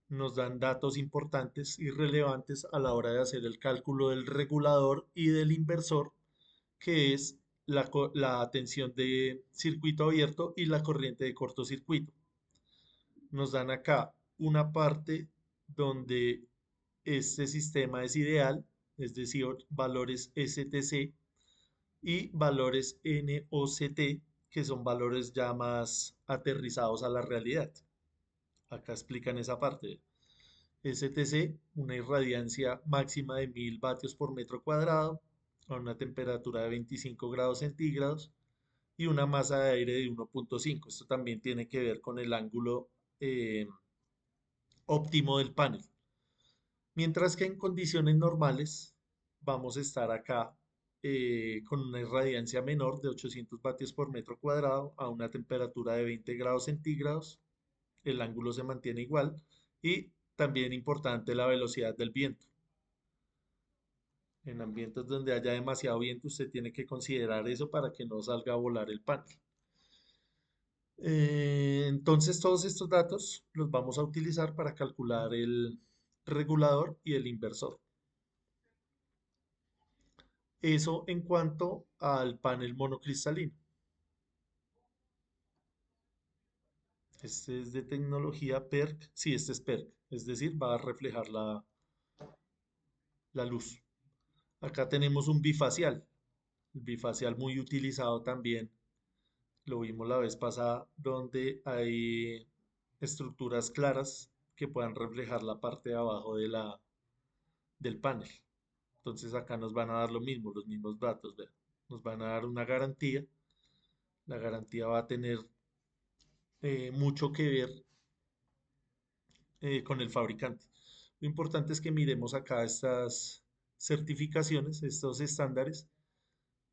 Nos dan datos importantes y relevantes a la hora de hacer el cálculo del regulador y del inversor, que es la tensión de circuito abierto y la corriente de cortocircuito. Nos dan acá una parte donde este sistema es ideal, es decir, valores STC y valores NOCT, que son valores ya más aterrizados a la realidad. Acá explican esa parte. STC, una irradiancia máxima de 1000 vatios por metro cuadrado, a una temperatura de 25 grados centígrados y una masa de aire de 1.5. Esto también tiene que ver con el ángulo óptimo del panel. Mientras que en condiciones normales vamos a estar acá con una irradiancia menor de 800 vatios por metro cuadrado a una temperatura de 20 grados centígrados. El ángulo se mantiene igual y también importante la velocidad del viento. En ambientes donde haya demasiado viento, usted tiene que considerar eso para que no salga a volar el panel. Entonces, todos estos datos los vamos a utilizar para calcular el regulador y el inversor. Eso en cuanto al panel monocristalino. Este es de tecnología PERC. Sí, este es PERC, es decir, va a reflejar la luz. Acá tenemos un bifacial. El bifacial muy utilizado también. Lo vimos la vez pasada, donde hay estructuras claras que puedan reflejar la parte de abajo del panel. Entonces acá nos van a dar lo mismo, los mismos datos. ¿Vean? Nos van a dar una garantía. La garantía va a tener mucho que ver con el fabricante. Lo importante es que miremos acá estas certificaciones, estos estándares.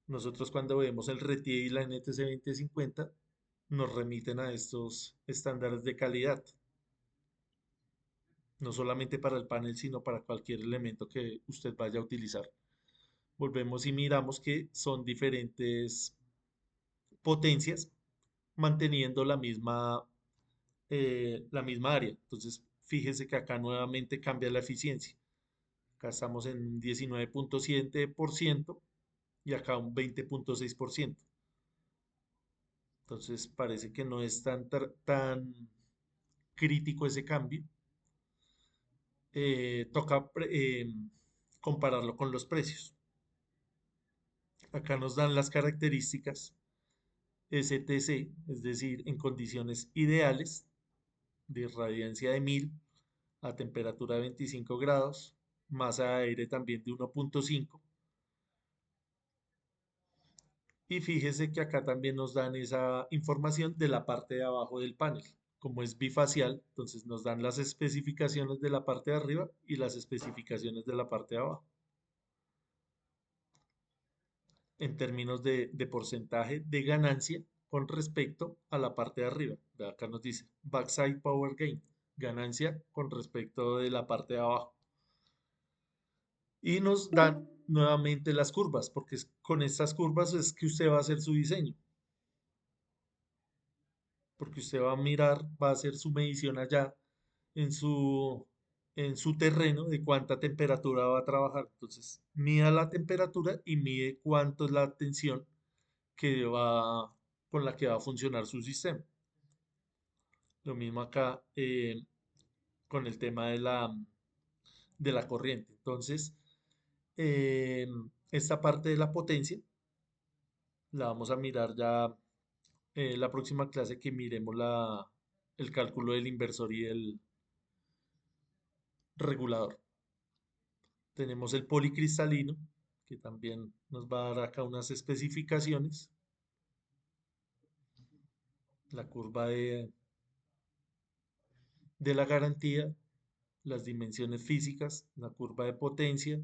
Nosotros cuando vemos el RETIE y la NTC 2050 nos remiten a estos estándares de calidad, no solamente para el panel, sino para cualquier elemento que usted vaya a utilizar. Volvemos y miramos que son diferentes potencias manteniendo la misma área. Entonces, fíjese que acá nuevamente cambia la eficiencia. Acá estamos en un 19.7% y acá un 20.6%. Entonces, parece que no es tan crítico ese cambio. Toca compararlo con los precios. Acá nos dan las características STC, es decir, en condiciones ideales de radiancia de 1000 a temperatura de 25 grados, masa de aire también de 1.5. Y fíjese que acá también nos dan esa información de la parte de abajo del panel. Como es bifacial, entonces nos dan las especificaciones de la parte de arriba y las especificaciones de la parte de abajo. En términos de porcentaje de ganancia con respecto a la parte de arriba. Acá nos dice backside power gain, ganancia con respecto de la parte de abajo. Y nos dan nuevamente las curvas, porque con estas curvas es que usted va a hacer su diseño. Porque usted va a mirar, va a hacer su medición allá en su terreno de cuánta temperatura va a trabajar. Entonces, mida la temperatura y mide cuánto es la tensión con la que va a funcionar su sistema. Lo mismo acá con el tema de la corriente. Entonces, esta parte de la potencia la vamos a mirar ya la próxima clase que miremos el cálculo del inversor y del regulador. Tenemos el policristalino, que también nos va a dar acá unas especificaciones. La curva de la garantía, las dimensiones físicas, la curva de potencia,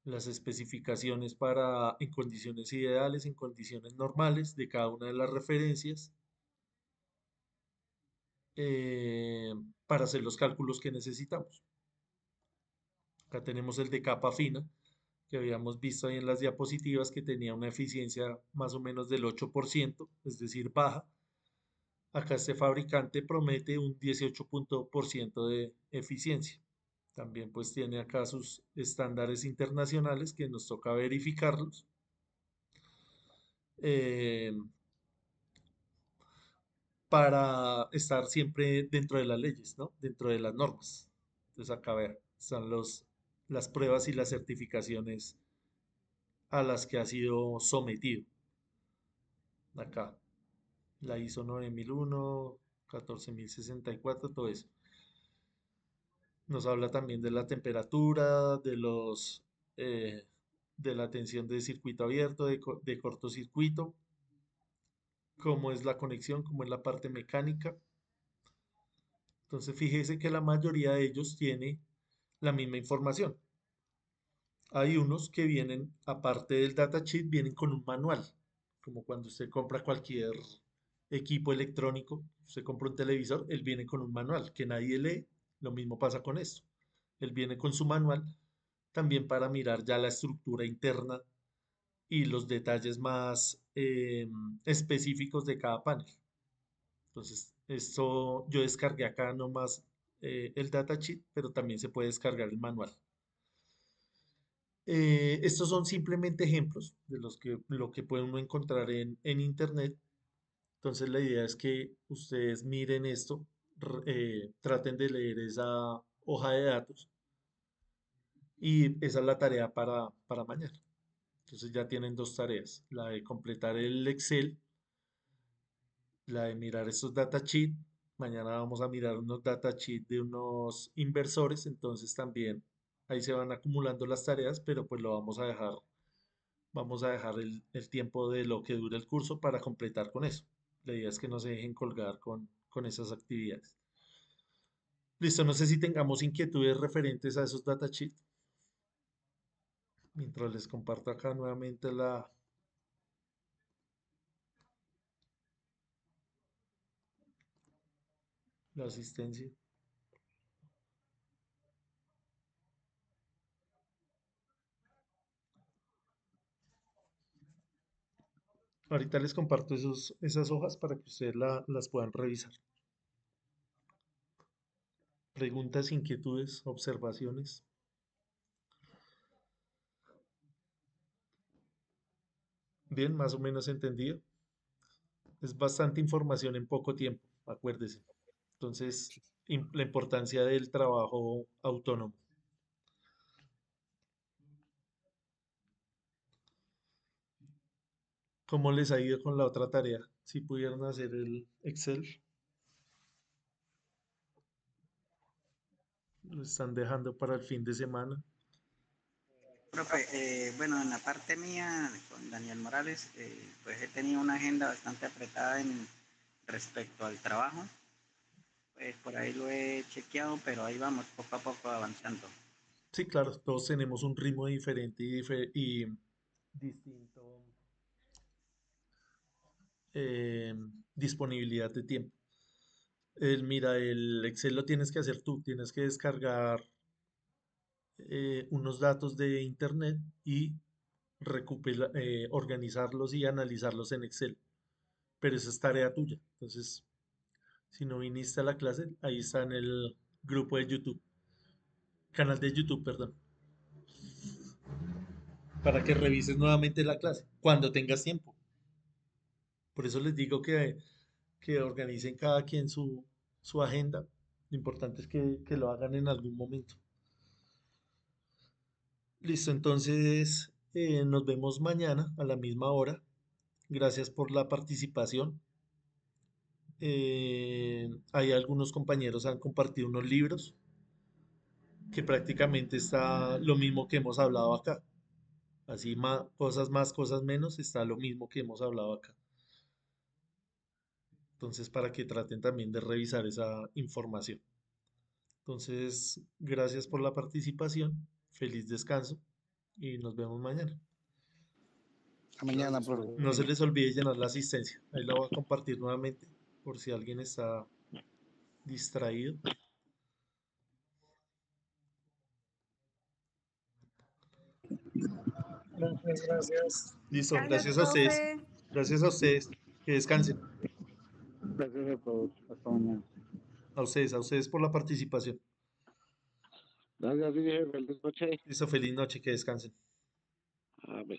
las especificaciones en condiciones ideales, en condiciones normales de cada una de las referencias, para hacer los cálculos que necesitamos. Acá tenemos el de capa fina, que habíamos visto ahí en las diapositivas, que tenía una eficiencia más o menos del 8%, es decir, baja. Acá este fabricante promete un 18% de eficiencia. También pues tiene acá sus estándares internacionales que nos toca verificarlos. eh, para estar siempre dentro de las leyes, ¿no? Dentro de las normas. Entonces acá ver, están las pruebas y las certificaciones a las que ha sido sometido. Acá, la ISO 9001, 14064, todo eso. Nos habla también de la temperatura, de la tensión de circuito abierto, de cortocircuito, cómo es la conexión, cómo es la parte mecánica. Entonces fíjese que la mayoría de ellos tiene la misma información. Hay unos que vienen, aparte del datasheet, vienen con un manual, como cuando usted compra cualquier equipo electrónico, usted compra un televisor, él viene con un manual que nadie lee, lo mismo pasa con esto. Él viene con su manual también para mirar ya la estructura interna y los detalles más específicos de cada panel. Entonces, esto yo descargué acá nomás el datasheet, pero también se puede descargar el manual. Estos son simplemente ejemplos de lo que puede uno encontrar en internet. Entonces la idea es que ustedes miren esto, traten de leer esa hoja de datos y esa es la tarea para mañana. Entonces ya tienen dos tareas, la de completar el Excel, la de mirar estos datasheets. Mañana vamos a mirar unos datasheets de unos inversores, entonces también ahí se van acumulando las tareas, pero pues lo vamos a dejar el tiempo de lo que dure el curso para completar con eso. La idea es que no se dejen colgar con esas actividades. Listo, no sé si tengamos inquietudes referentes a esos datasheets. Mientras les comparto acá nuevamente la asistencia. Ahorita les comparto esas hojas para que ustedes las puedan revisar. Preguntas, inquietudes, observaciones. Bien, más o menos entendido. Es bastante información en poco tiempo, acuérdese. Entonces, la importancia del trabajo autónomo. ¿Cómo les ha ido con la otra tarea? Si pudieran hacer el Excel, lo están dejando para el fin de semana. Profe, bueno, en la parte mía con Daniel Morales, pues he tenido una agenda bastante apretada respecto al trabajo. Pues por ahí lo he chequeado, pero ahí vamos poco a poco avanzando. Sí, claro, todos tenemos un ritmo diferente y distinto eh, disponibilidad de tiempo. Mira, el Excel lo tienes que hacer tú, tienes que descargar unos datos de internet y organizarlos y analizarlos en Excel. Pero esa es tarea tuya. Entonces, si no viniste a la clase, ahí está en el grupo de YouTube, canal de YouTube, perdón, para que revises nuevamente la clase cuando tengas tiempo. Por eso les digo que organicen cada quien su agenda. Lo importante es que lo hagan en algún momento. Listo, entonces nos vemos mañana a la misma hora. Gracias por la participación. Hay algunos compañeros han compartido unos libros que prácticamente está lo mismo que hemos hablado acá. Así cosas más, cosas menos, está lo mismo que hemos hablado acá. Entonces, para que traten también de revisar esa información. Entonces, gracias por la participación. Feliz descanso y nos vemos mañana. Hasta mañana, profe. No se les olvide llenar la asistencia. Ahí la voy a compartir nuevamente por si alguien está distraído. Gracias. Listo, Gracias, gracias a ustedes. profe. Gracias a ustedes. Que descansen. Gracias a todos. Hasta mañana. A ustedes por la participación. Gracias, feliz noche. Listo, feliz noche, que descansen. Amén.